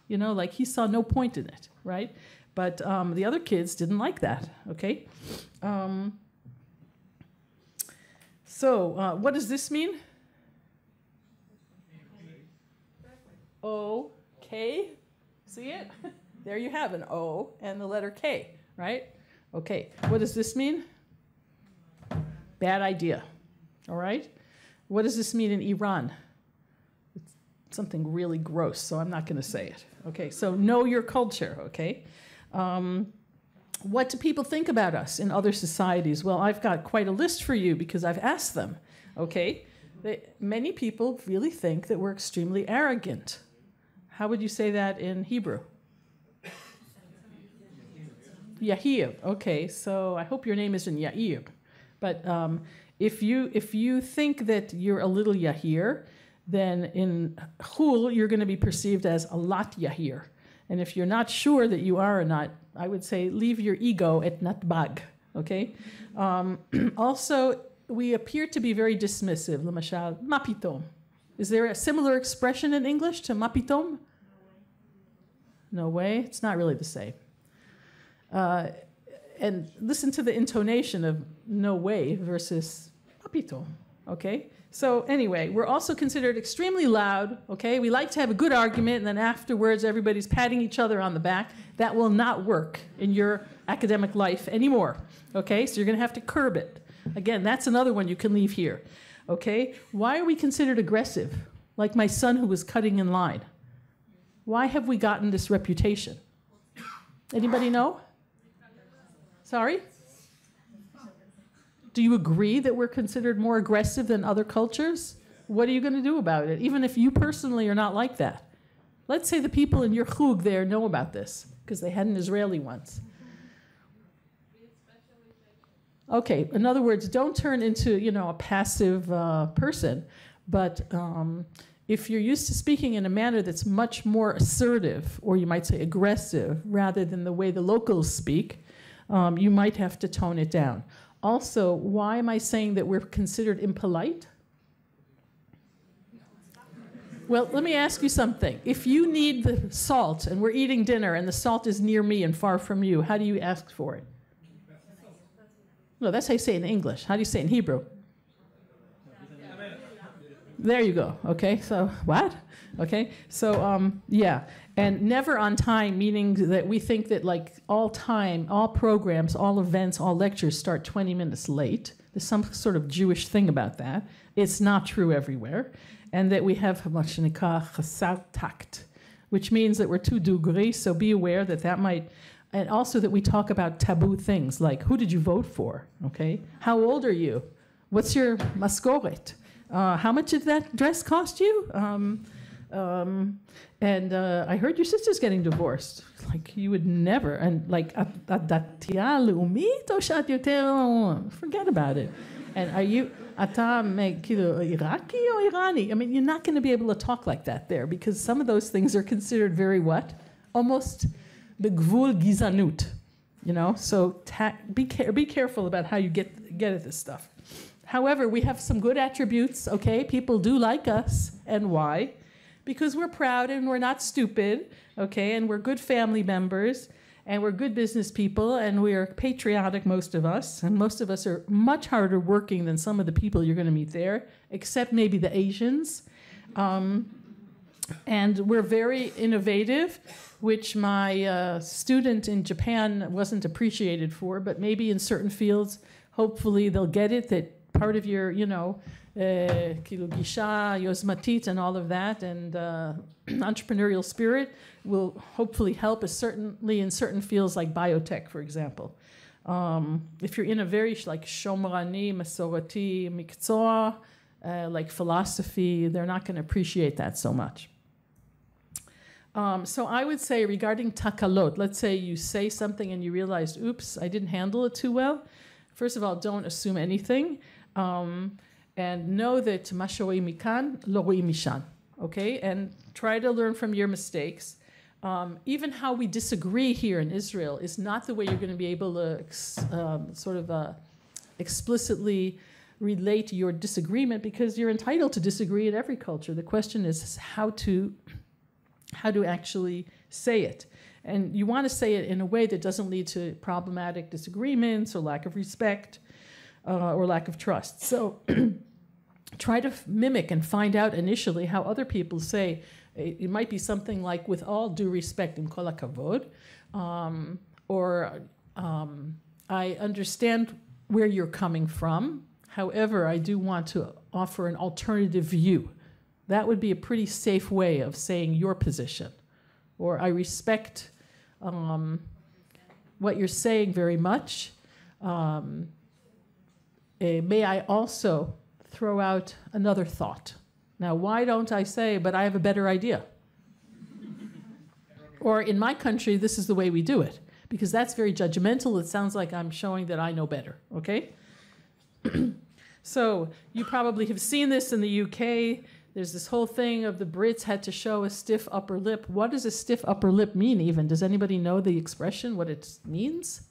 Like he saw no point in it, right? But the other kids didn't like that, okay? So what does this mean? O, K, see it? There you have an O and the letter K, right? Okay, what does this mean? Bad idea, all right? What does this mean in Iran? It's something really gross, so I'm not going to say it. Okay, so know your culture, okay? What do people think about us in other societies? Well, I've got quite a list for you because I've asked them, okay? Many people really think that we're extremely arrogant. How would you say that in Hebrew? Yahir. Okay, so I hope your name isn't Yair. But if you think that you're a little Yahir, then in Chul, you're going to be perceived as a lot Yahir. And if you're not sure that you are or not, I would say leave your ego at Natbag, okay? Also, we appear to be very dismissive. Lamashal, mapitom. Is there a similar expression in English to mapitom? No way. It's not really the same. And listen to the intonation of no way versus mapitom, okay? So anyway, we're also considered extremely loud, okay? We like to have a good argument, and then afterwards everybody's patting each other on the back. That will not work in your academic life anymore, okay? So you're going to have to curb it. Again, that's another one you can leave here, okay? Why are we considered aggressive? Like my son who was cutting in line. Why have we gotten this reputation? Anybody know? Sorry? Do you agree that we're considered more aggressive than other cultures? What are you going to do about it, even if you personally are not like that? Let's say the people in your chug there know about this, because they had an Israeli once. Okay, in other words, don't turn into, a passive person, but if you're used to speaking in a manner that's much more assertive, or you might say aggressive, rather than the way the locals speak, you might have to tone it down. Also, why am I saying that we're considered impolite? Well, let me ask you something. If you need the salt and we're eating dinner and the salt is near me and far from you, how do you ask for it? No, that's how you say it in English. How do you say it in Hebrew? There you go. Okay, so what? Okay, so yeah. And never on time, meaning that we think that like all time, all programs, all events, all lectures start 20 minutes late. There's some sort of Jewish thing about that. It's not true everywhere. And that we have takt, which means that we're too dugri, so be aware that that might, and also that we talk about taboo things like who did you vote for, okay? How old are you? What's your maskoret? How much did that dress cost you? And I heard your sister's getting divorced. Like, you would never. And like, forget about it. And are you, Iraqi or Irani? I mean, you're not going to be able to talk like that there because some of those things are considered very what? Almost begvul gizanut. So be careful about how you get at this stuff. However, we have some good attributes, okay? People do like us. And why? because we're proud and we're not stupid, okay, and we're good family members, and we're good business people, and we are patriotic, most of us, and most of us are much harder working than some of the people you're going to meet there, except maybe the Asians. And we're very innovative, which my student in Japan wasn't appreciated for, but maybe in certain fields, hopefully they'll get it, that part of your, gisha, yozmatit, and all of that, and entrepreneurial spirit will hopefully help, certainly in certain fields like biotech, for example. If you're in a very like shomrani, masorati, mikzoa, like philosophy, they're not going to appreciate that so much. So I would say regarding takalot, let's say you say something and you realize, oops, I didn't handle it too well. First of all, don't assume anything. And know that ma sheroim mikan lo roim mishan, okay? And try to learn from your mistakes. Even how we disagree here in Israel is not the way you're going to be able to explicitly relate your disagreement, because you're entitled to disagree in every culture. The question is how to actually say it. And you want to say it in a way that doesn't lead to problematic disagreements or lack of respect or lack of trust. So try to mimic and find out initially how other people say. It might be something like, with all due respect, im kol hakavod, or I understand where you're coming from. However, I do want to offer an alternative view. That would be a pretty safe way of saying your position. Or I respect what you're saying very much. May I also throw out another thought? Now, why don't I say, but I have a better idea? Or in my country, this is the way we do it. Because that's very judgmental. It sounds like I'm showing that I know better, okay? So you probably have seen this in the UK. There's this whole thing of the Brits had to show a stiff upper lip. What does a stiff upper lip mean even? Does anybody know the expression, what it means?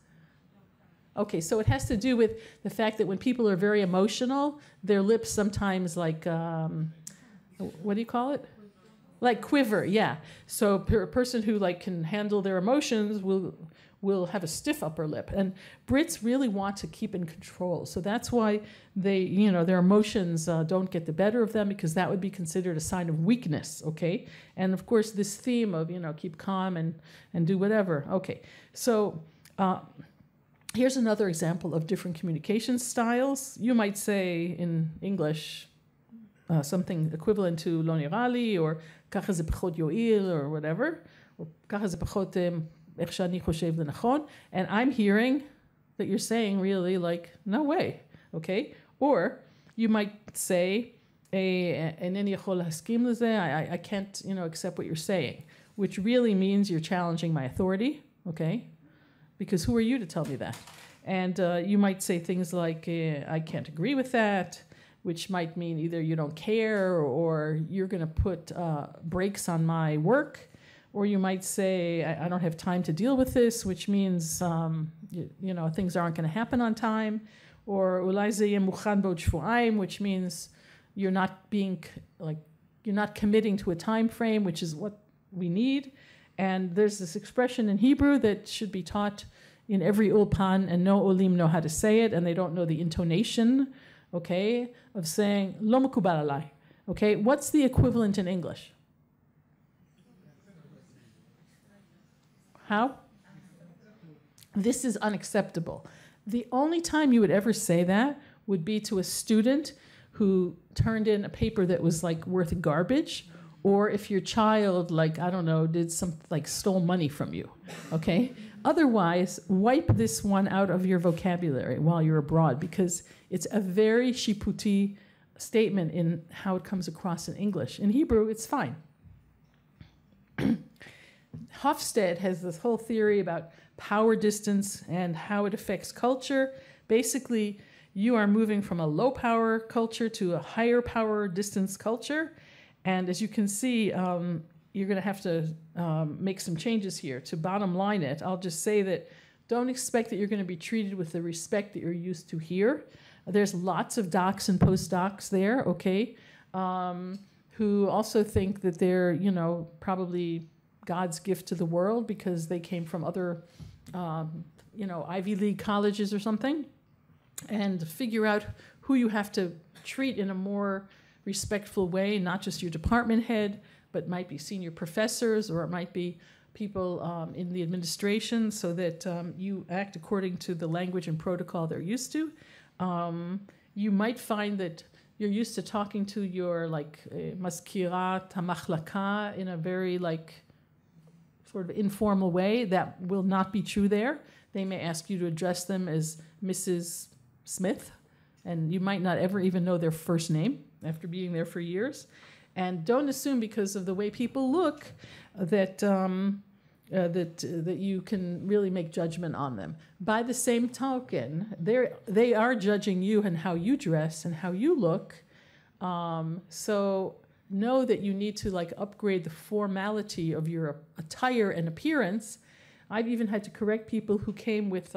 Okay, so it has to do with the fact that when people are very emotional, their lips sometimes like, what do you call it? Like quiver, yeah. So a person who like can handle their emotions will have a stiff upper lip. And Brits really want to keep in control. So that's why they, their emotions don't get the better of them, because that would be considered a sign of weakness, okay? And of course, this theme of, keep calm and do whatever. Okay, so here's another example of different communication styles. You might say in English something equivalent to lo nira li, or kach ze pachot yo'il, or whatever, or kach ze pachot איך שאני חושב לנכון, and I'm hearing that you're saying really like, no way, okay? Or you might say, אינני יכול להסכים לזה, I can't, accept what you're saying, which really means you're challenging my authority, okay? Because who are you to tell me that? And you might say things like, I can't agree with that, which might mean either you don't care or you're going to put brakes on my work. Or you might say, I don't have time to deal with this, which means, things aren't going to happen on time. Or ulai ze yeh mukhan ba'od shvu'ayim, which means you're not committing to a time frame, which is what we need. And there's this expression in Hebrew that should be taught in every ulpan, and no olim know how to say it, and they don't know the intonation, okay, of saying, lo mekubal alai. Okay, what's the equivalent in English? How? This is unacceptable. The only time you would ever say that would be to a student who turned in a paper that was like worth garbage, or if your child, like, I don't know, did stole money from you, okay? Otherwise, wipe this one out of your vocabulary while you're abroad, because it's a very shiputi statement in how it comes across in English. In Hebrew, it's fine. Hofstede has this whole theory about power distance and how it affects culture. Basically, you are moving from a low power culture to a higher power distance culture. And as you can see, you're going to have to make some changes here. To bottom line it, I'll just say that don't expect that you're going to be treated with the respect that you're used to here. There's lots of docs and postdocs there, okay, who also think that they're, you know, probably God's gift to the world because they came from other, you know, Ivy League colleges or something, and figure out who you have to treat in a more respectful way, not just your department head, but might be senior professors, or it might be people in the administration, so that you act according to the language and protocol they're used to. You might find that you're used to talking to your mazkirat hamachlaka in a very sort of informal way. That will not be true there. They may ask you to address them as Mrs. Smith, and you might not ever even know their first name after being there for years. And don't assume because of the way people look that that you can really make judgment on them. By the same token, they are judging you and how you dress and how you look. So know that you need to upgrade the formality of your attire and appearance. I've even had to correct people who came with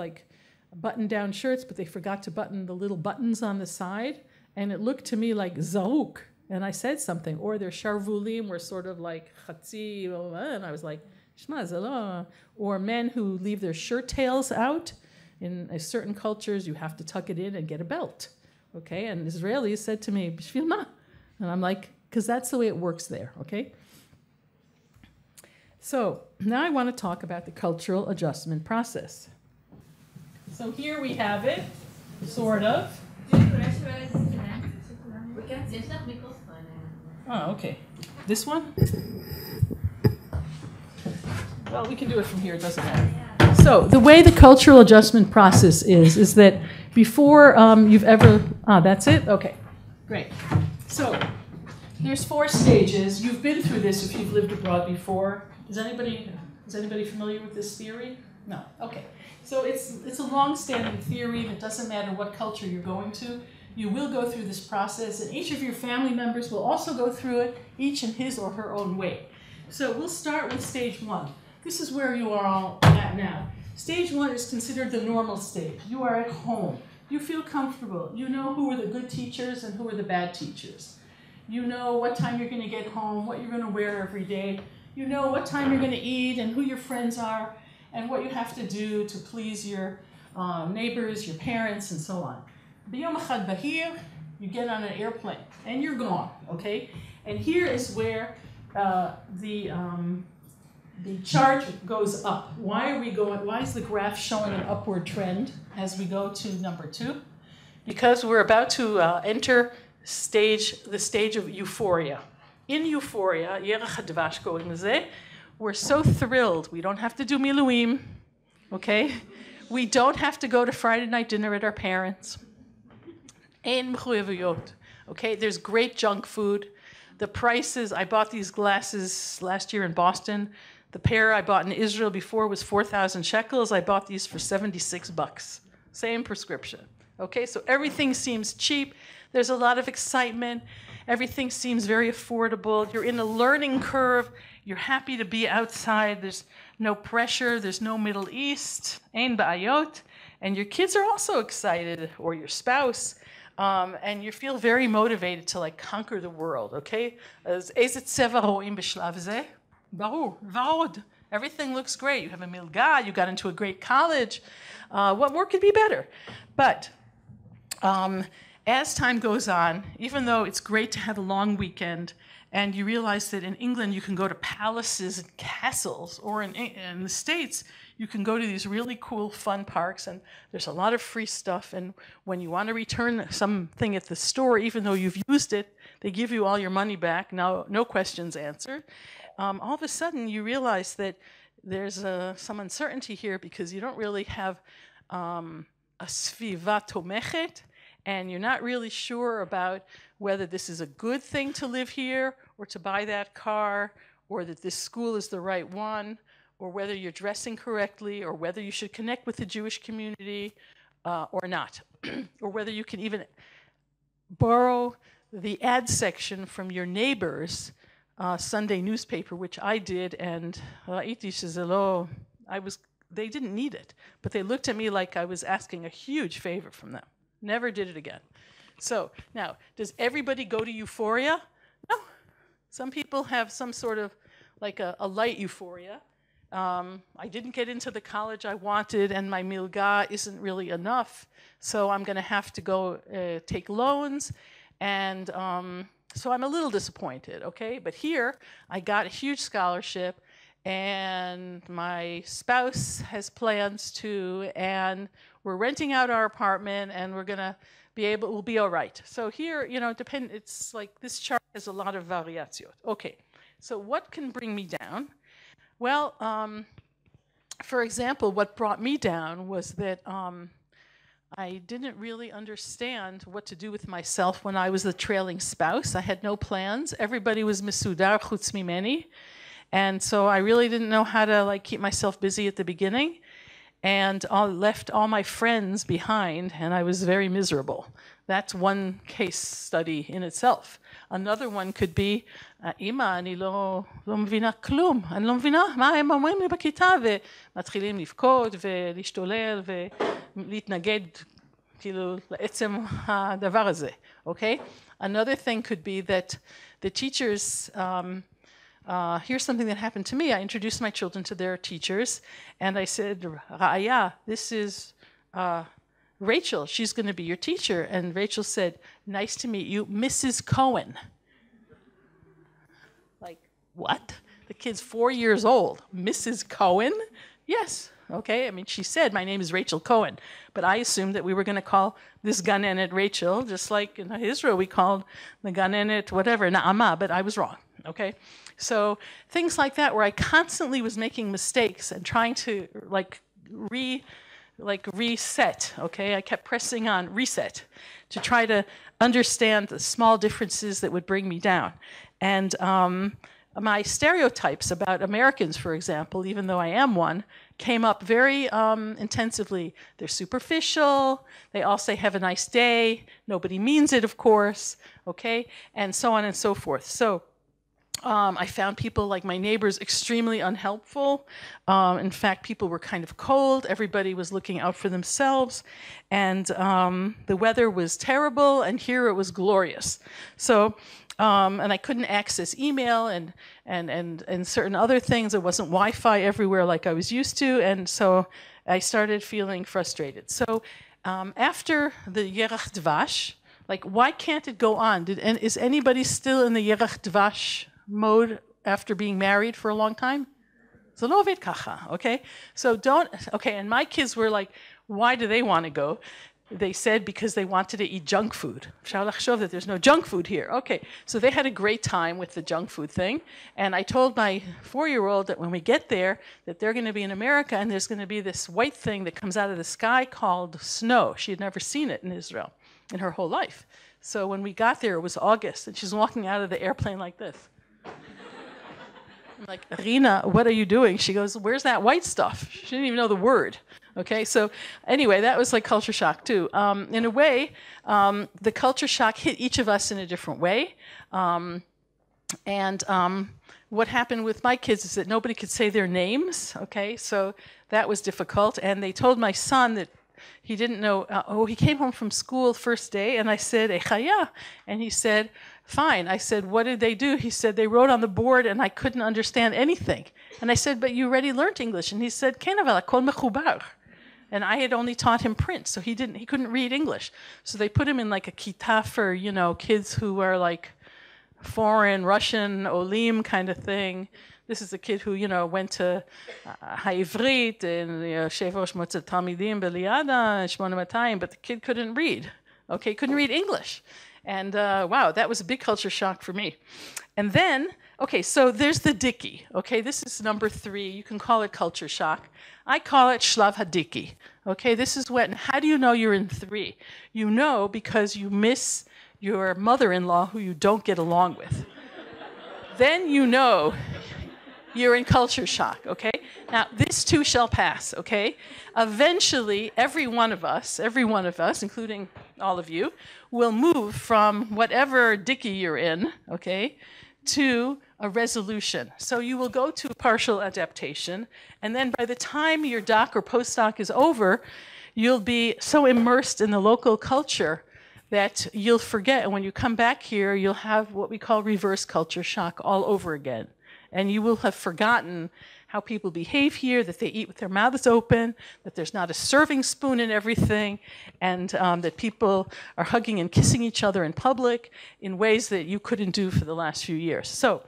button-down shirts, but they forgot to button the little buttons on the side, and it looked to me like zauk. And I said something, or their sharvulim were sort of like chatzi, and I was like, shma zelo. Or men who leave their shirt tails out. In certain cultures, you have to tuck it in and get a belt. Okay, and Israelis said to me, b'shvil ma? And I'm like, because that's the way it works there, okay? So now I want to talk about the cultural adjustment process. So here we have it, sort of. Oh, okay. This one? Well, we can do it from here, it doesn't matter. So the way the cultural adjustment process is that before you've ever, that's it? Okay, great. So there's 4 stages. You've been through this if you've lived abroad before. Is anybody familiar with this theory? No, okay. So it's a long-standing theory that doesn't matter what culture you're going to. You will go through this process, and each of your family members will also go through it, each in his or her own way. So we'll start with stage 1. This is where you are all at now. Stage 1 is considered the normal stage. You are at home. You feel comfortable. You know who are the good teachers and who are the bad teachers. You know what time you're going to get home, what you're going to wear every day. You know what time you're going to eat and who your friends are and what you have to do to please your neighbors, your parents, and so on. B'yom echad bahir, you get on an airplane and you're gone, okay? And here is where the chart goes up. Why is the graph showing an upward trend as we go to number 2? Because we're about to enter the stage of euphoria. In euphoria, Yerach HaDvash קוראים לזה, we're so thrilled. We don't have to do miluim, okay? We don't have to go to Friday night dinner at our parents. Ein mechuyavuyot, okay? There's great junk food. The prices, I bought these glasses last year in Boston. The pair I bought in Israel before was 4,000 shekels. I bought these for $76. Same prescription. Okay, so everything seems cheap. There's a lot of excitement. Everything seems very affordable. You're in a learning curve. You're happy to be outside. There's no pressure. There's no Middle East. Ein ba'ayot. And your kids are also excited, or your spouse. And you feel very motivated to conquer the world, okay? Ezet tseva ro'im b'shlav zeh? Barur, va'od. Everything looks great. You have a milga, you got into a great college. What more could be better? But as time goes on, even though it's great to have a long weekend, and you realize that in England you can go to palaces and castles, or in the States you can go to these really cool, fun parks, and there's a lot of free stuff, and when you want to return something at the store, even though you've used it, they give you all your money back, no questions answered. All of a sudden you realize that there's some uncertainty here because you don't really have a sviva tomechet, and you're not really sure about whether this is a good thing to live here or to buy that car, or that this school is the right one, or whether you're dressing correctly, or whether you should connect with the Jewish community or not, or whether you can even borrow the ad section from your neighbor's Sunday newspaper, which I did, and they didn't need it, but they looked at me like I was asking a huge favor from them. Never did it again. So now, does everybody go to euphoria? No. Some people have some sort of like a light euphoria. I didn't get into the college I wanted, and my milga isn't really enough, so I'm going to have to go take loans, and so I'm a little disappointed, okay? But here, I got a huge scholarship, and my spouse has plans too, and we're renting out our apartment, and we'll be all right. So here, it's like this chart has a lot of variazione. Okay, so what can bring me down? Well, for example, what brought me down was that I didn't really understand what to do with myself when I was the trailing spouse. I had no plans. Everybody was mesudar chutz mimeni. And so I really didn't know how to keep myself busy at the beginning. And I left all my friends behind, and I was very miserable. That's one case study in itself. Another one could be, אמא, אני לא מבינה כלום. אני לא מבינה מה הם אומרים לי בכיתה, ומתחילים לבכות ולהשתולל ולהתנגד כאילו לעצם הדבר הזה, okay? Another thing could be that the teachers, here's something that happened to me. I introduced my children to their teachers, and I said, Ra'aya, this is Rachel. She's going to be your teacher. And Rachel said, nice to meet you, Mrs. Cohen. Like, what? The kid's 4 years old. Mrs. Cohen? Yes. Okay. I mean, she said, my name is Rachel Cohen. But I assumed that we were going to call this ganenet Rachel, just like in Israel we called the ganenet whatever, Na'ama, but I was wrong. Okay. So things like that where I constantly was making mistakes and trying to reset, okay? I kept pressing on reset to try to understand the small differences that would bring me down. And my stereotypes about Americans, for example, even though I am one, came up very intensively. They're superficial, they all say have a nice day, nobody means it, of course, okay? And so on and so forth. So I found people like my neighbors extremely unhelpful. In fact, people were kind of cold. Everybody was looking out for themselves. And the weather was terrible, and here it was glorious. So, and I couldn't access email and certain other things. There wasn't Wi-Fi everywhere like I was used to. And so I started feeling frustrated. So after the Yerach Dvash, why can't it go on? Is anybody still in the Yerach Dvash mode after being married for a long time? So no ovet kacha, okay? So and my kids were like, why do they want to go? They said because they wanted to eat junk food. That there's no junk food here. Okay, so they had a great time with the junk food thing. And I told my 4-year-old that when we get there, that they're going to be in America and there's going to be this white thing that comes out of the sky called snow. She had never seen it in Israel in her whole life. So when we got there, it was August, and she's walking out of the airplane like this. I'm like, Rina, what are you doing? She goes, where's that white stuff? She didn't even know the word. Okay, so anyway, that was like culture shock too. In a way, the culture shock hit each of us in a different way. What happened with my kids is that nobody could say their names. Okay, so that was difficult. And they told my son that he didn't know, he came home from school first day, and I said, Echaya. And he said, fine. I said, what did they do? He said, they wrote on the board, and I couldn't understand anything. And I said, but you already learned English. And he said, Ken aval hakol mechubar. And I had only taught him print, so he couldn't read English. So they put him in like a kita for, kids who are like foreign, Russian, Olim kind of thing. This is a kid who, went to Ha'ivrit and Shevosh Motzat Talmidim Beliada, Shmona Matayim, but the kid couldn't read. Okay, couldn't read English. And wow, that was a big culture shock for me. And then, okay, so there's the dicky. Okay, this is number 3. You can call it culture shock. I call it shlav hadiki. Okay, this is when, how do you know you're in 3? You know because you miss your mother-in-law who you don't get along with. Then you know you're in culture shock, okay? Now, this too shall pass, okay? Eventually, every one of us, including all of you, will move from whatever dicky you're in, okay, to a resolution. So you will go to partial adaptation, and then by the time your doc or postdoc is over, you'll be so immersed in the local culture that you'll forget. And when you come back here, you'll have what we call reverse culture shock all over again. And you will have forgotten how people behave here, that they eat with their mouths open, that there's not a serving spoon in everything, and that people are hugging and kissing each other in public in ways that you couldn't do for the last few years. So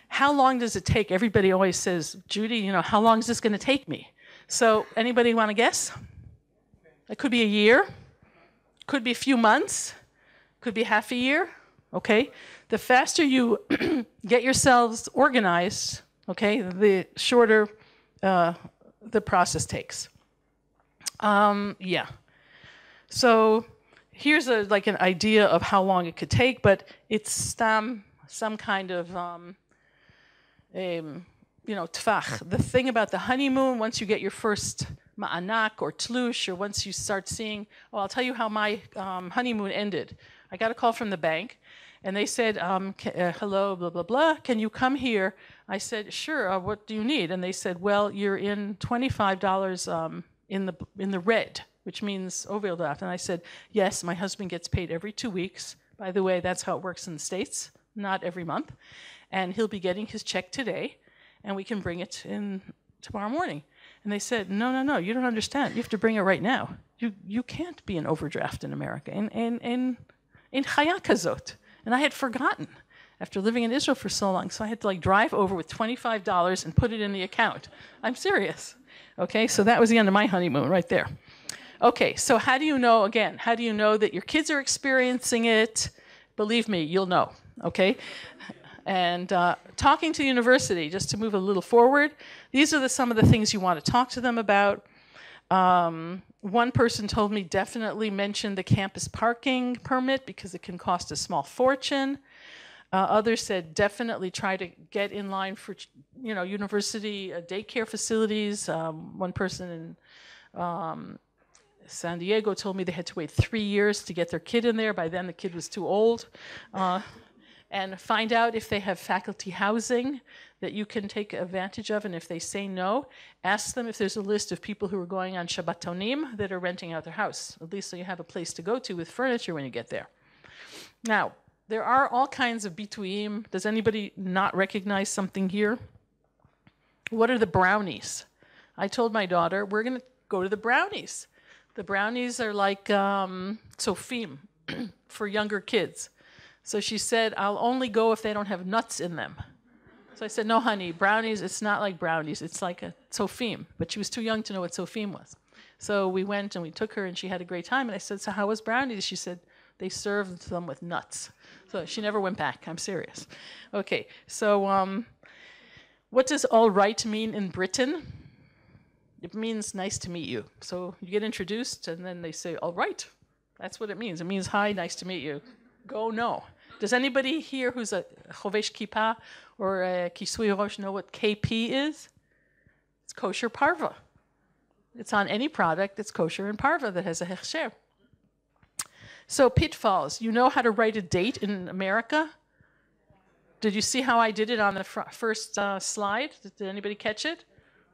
how long does it take? Everybody always says, Judy, you know, how long is this going to take me? So anybody want to guess? It could be a year, could be a few months, could be half a year, okay? The faster you get yourselves organized, okay, the shorter the process takes. Yeah. So here's like an idea of how long it could take, but it's some kind of, you know, tvach. The thing about the honeymoon, once you get your first ma'anak or tlush, or once you start seeing, well, I'll tell you how my honeymoon ended. I got a call from the bank, and they said, hello, blah, blah, blah, can you come here? I said, sure, what do you need? And they said, well, you're in $25 in the red, which means overdraft. And I said, yes, my husband gets paid every 2 weeks. By the way, that's how it works in the States, not every month. And he'll be getting his check today, and we can bring it in tomorrow morning. And they said, no, you don't understand. You have to bring it right now. You can't be an overdraft in America, in chaya kazot. And I had forgotten after living in Israel for so long. So I had to like drive over with $25 and put it in the account. I'm serious. Okay, so that was the end of my honeymoon right there. Okay, so how do you know, again, how do you know that your kids are experiencing it? Believe me, you'll know, okay? And talking to the university, just to move a little forward, these are some of the things you want to talk to them about. One person told me definitely mention the campus parking permit because it can cost a small fortune. Others said definitely try to get in line for, you know, university daycare facilities. One person in San Diego told me they had to wait 3 years to get their kid in there. By then the kid was too old. And find out if they have faculty housing that you can take advantage of, and if they say no, ask them if there's a list of people who are going on Shabbatonim that are renting out their house, at least so you have a place to go to with furniture when you get there. Now, there are all kinds of bituim. Does anybody not recognize something here? What are the brownies? I told my daughter, we're going to go to the brownies. The brownies are like tzofim for younger kids. So she said, I'll only go if they don't have nuts in them. So I said, no, honey, brownies, it's not like brownies. It's like a tzofim. But she was too young to know what tzofim was. So we went and we took her, and she had a great time. And I said, so how was brownies? She said, they served them with nuts. So she never went back. I'm serious. Okay, so what does all right mean in Britain? It means nice to meet you. So you get introduced, and then they say, all right. That's what it means. It means, hi, nice to meet you. Go, no. Does anybody here who's a chovesh kippah or a kisui rosh know what KP is? It's kosher parva. It's on any product that's kosher and parva that has a hechsher. So pitfalls. You know how to write a date in America? Did you see how I did it on the first slide? Did anybody catch it?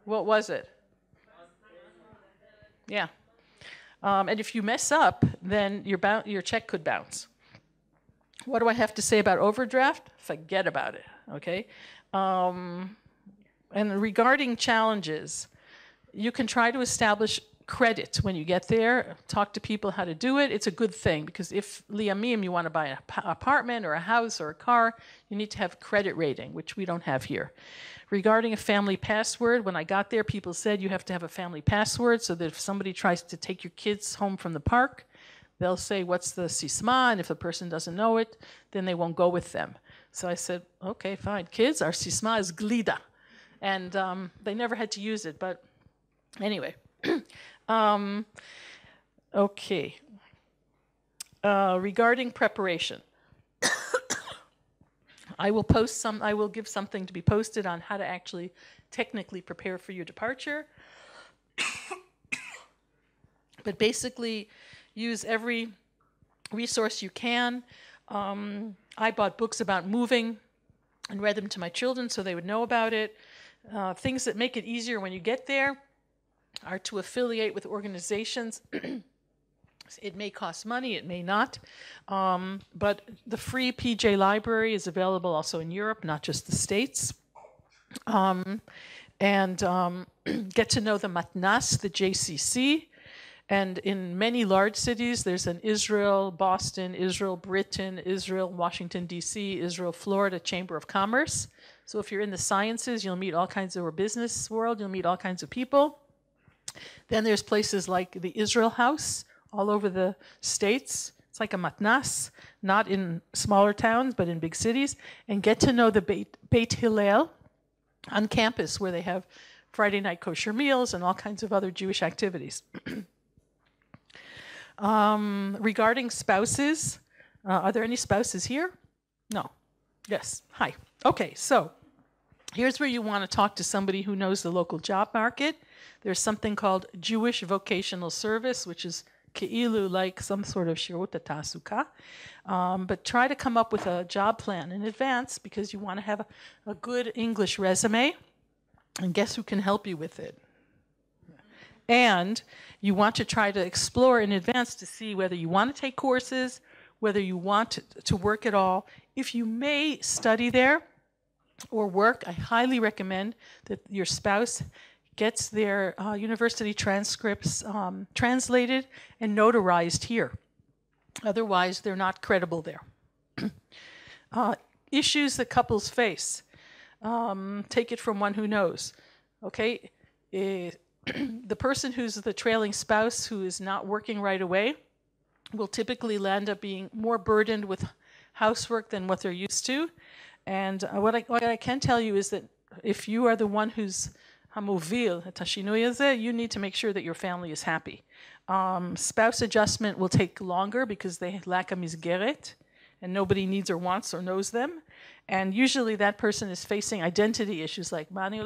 What was it? Yeah. And if you mess up, then your check could bounce. What do I have to say about overdraft? Forget about it, okay? And regarding challenges, you can try to establish credit when you get there. Talk to people how to do it. It's a good thing because if liyamim, you want to buy an apartment or a house or a car, you need to have credit rating, which we don't have here. Regarding a family password, when I got there, people said you have to have a family password so that if somebody tries to take your kids home from the park, they'll say, what's the sisma? And if the person doesn't know it, then they won't go with them. So I said, okay, fine. Kids, our sisma is glida. And they never had to use it, but anyway. Okay. Regarding preparation, I will give something to be posted on how to actually technically prepare for your departure. But basically, use every resource you can. I bought books about moving and read them to my children so they would know about it. Things that make it easier when you get there are to affiliate with organizations It may cost money, it may not, but the free PJ library is available also in Europe, not just the States. Get to know the matnas, the JCC, and in many large cities, there's an Israel, Boston, Israel, Britain, Israel, Washington, D.C., Israel, Florida Chamber of Commerce. So if you're in the sciences, you'll meet all kinds of, or business world, you'll meet all kinds of people. Then there's places like the Israel House, all over the States. It's like a matnas, not in smaller towns, but in big cities. And get to know the Beit Hillel on campus, where they have Friday night kosher meals and all kinds of other Jewish activities. Regarding spouses, are there any spouses here? No. Yes. Hi. Okay, so here's where you want to talk to somebody who knows the local job market. There's something called Jewish Vocational Service, which is Ke'ilu, like some sort of shirut ta'asuka, but try to come up with a job plan in advance, because you want to have a good English resume, and guess who can help you with it? And you want to try to explore in advance to see whether you want to take courses, whether you want to work at all. If you may study there or work, I highly recommend that your spouse gets their university transcripts translated and notarized here. Otherwise, they're not credible there. Issues that couples face. Take it from one who knows. Okay, the person who's the trailing spouse who is not working right away will typically end up being more burdened with housework than what they're used to. And what I can tell you is that if you are the one who's Hamovil, you need to make sure that your family is happy. Spouse adjustment will take longer because they lack a misgeret, and nobody needs or wants or knows them. And usually that person is facing identity issues like, and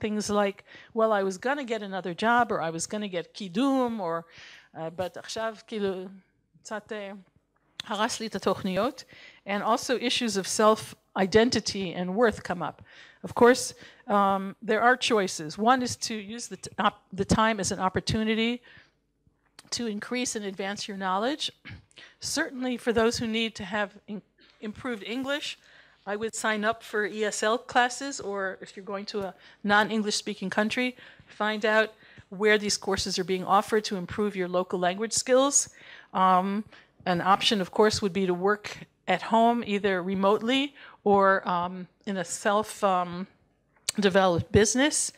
things like, well, I was going to get another job, or I was going to get kidum, or, but עכשיו כאילו קצת הרס לי את התוכניות. And also issues of self-identity and worth come up. Of course, there are choices. One is to use the time as an opportunity to increase and advance your knowledge. Certainly for those who need to have improved English, I would sign up for ESL classes, or if you're going to a non-English speaking country, find out where these courses are being offered to improve your local language skills. An option, of course, would be to work at home, either remotely or in a self-developed business.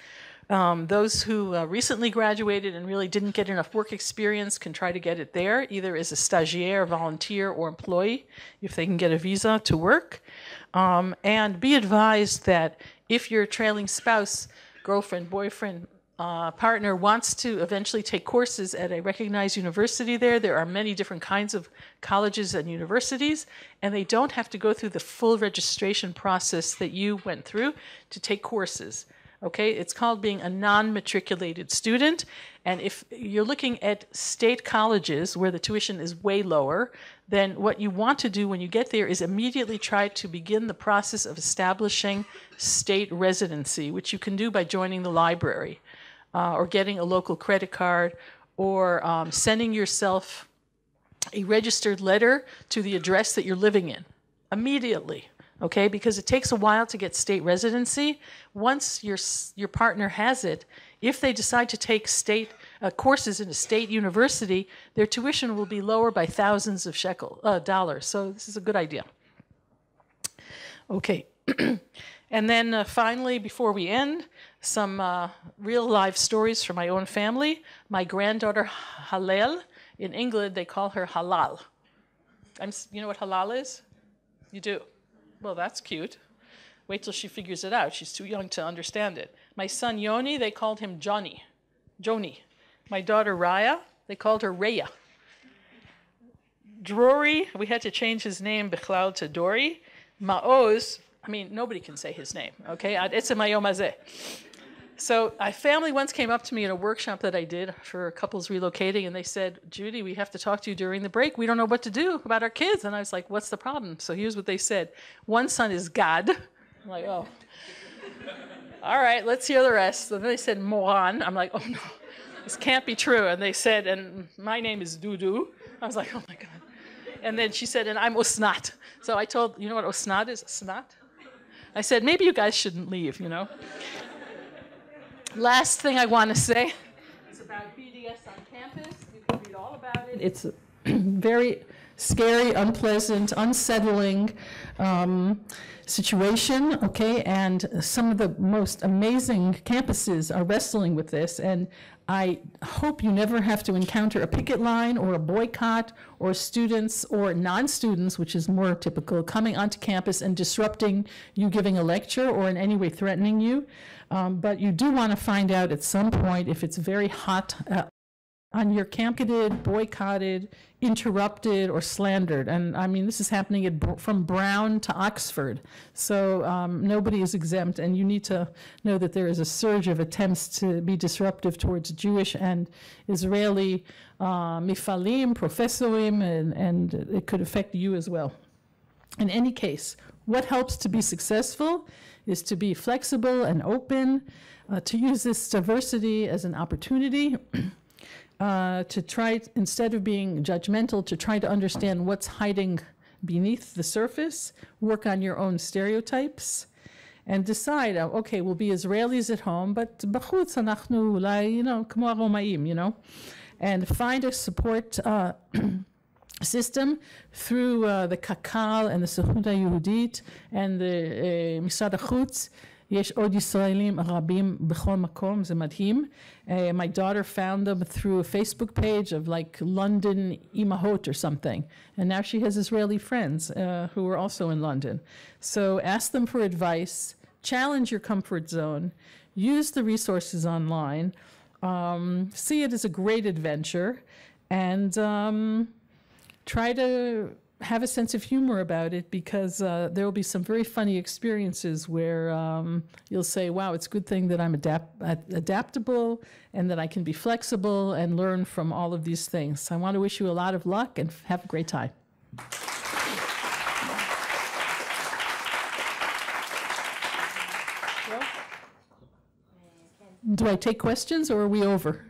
Those who recently graduated and really didn't get enough work experience can try to get it there, either as a stagiaire, volunteer, or employee, if they can get a visa to work. And be advised that if your trailing spouse, girlfriend, boyfriend, partner wants to eventually take courses at a recognized university there are many different kinds of colleges and universities, and they don't have to go through the full registration process that you went through to take courses. Okay, it's called being a non-matriculated student, and if you're looking at state colleges where the tuition is way lower, then what you want to do when you get there is immediately try to begin the process of establishing state residency, which you can do by joining the library, or getting a local credit card, or sending yourself a registered letter to the address that you're living in immediately. Okay, because it takes a while to get state residency. Once your partner has it, if they decide to take state courses in a state university, their tuition will be lower by thousands of dollars. So this is a good idea. Okay, and then finally, before we end, some real life stories from my own family. My granddaughter Hallel, in England they call her Halal. You know what halal is? You do? Well, that's cute. Wait till she figures it out. She's too young to understand it. My son Yoni, they called him Johnny. Joni. My daughter Raya, they called her Raya. Drory, we had to change his name Bechlal to Dory. Maoz, I mean, nobody can say his name, okay? It's a mayom hazeh. So a family once came up to me at a workshop that I did for couples relocating, and they said, Judy, we have to talk to you during the break. We don't know what to do about our kids. And I was like, what's the problem? So here's what they said. One son is Gad. I'm like, oh. All right, let's hear the rest. So then they said Moran. I'm like, oh no. this can't be true. And they said, and my name is Dudu. I was like, oh my God. And then she said, and I'm Osnat. So I told, you know what Osnat is? Osnat? I said, maybe you guys shouldn't leave, you know. Last thing I want to say is about BDS on campus. You can read all about it. It's very scary, unpleasant, unsettling situation, okay? And some of the most amazing campuses are wrestling with this, and I hope you never have to encounter a picket line or a boycott or students or non-students, which is more typical, coming onto campus and disrupting you giving a lecture or in any way threatening you. But you do want to find out at some point if it's very hot on your campus, boycotted, interrupted, or slandered. And I mean, this is happening from Brown to Oxford. So nobody is exempt, and you need to know that there is a surge of attempts to be disruptive towards Jewish and Israeli mifalim, professorim, and it could affect you as well. In any case, what helps to be successful is to be flexible and open, to use this diversity as an opportunity, to try, instead of being judgmental, to try to understand what's hiding beneath the surface, work on your own stereotypes, and decide, okay, we'll be Israelis at home, but b'chutz anachnu ulai, you know, k'mo haromaim, you know, and find a support system through the Kakal and the Sehut HaYehudit and the Misrad HaChutz. יש עוד ישראלים רבים בכל מקום, זה מדהים. My daughter found them through a Facebook page of like London Imahot or something. And now she has Israeli friends who are also in London. So ask them for advice, challenge your comfort zone, use the resources online, see it as a great adventure, and try to have a sense of humor about it, because there will be some very funny experiences where you'll say, wow, it's a good thing that I'm adaptable and that I can be flexible and learn from all of these things. I want to wish you a lot of luck and have a great time. Do I take questions or are we over?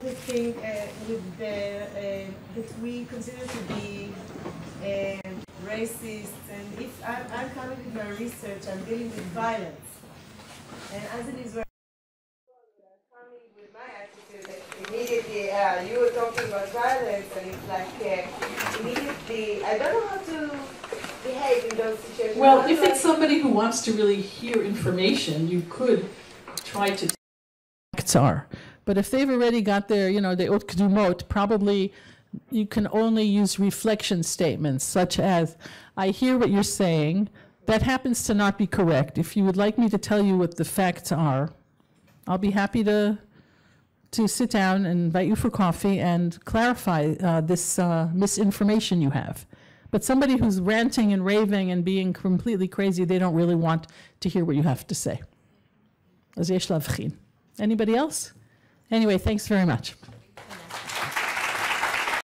This thing with that we consider to be racist, and if I'm coming with my research, I'm dealing with violence, and as an Israeli, I'm coming with my attitude that immediately you were talking about violence, and it's like immediately I don't know how to behave in those situations. Well, if it's somebody who wants to really hear information, you could try to facts are. But if they've already got their, you know, the ot kedumot, probably you can only use reflection statements such as, I hear what you're saying, that happens to not be correct. If you would like me to tell you what the facts are, I'll be happy to sit down and invite you for coffee and clarify this misinformation you have. But somebody who's ranting and raving and being completely crazy, they don't really want to hear what you have to say. Anybody else? Anyway, thanks very much.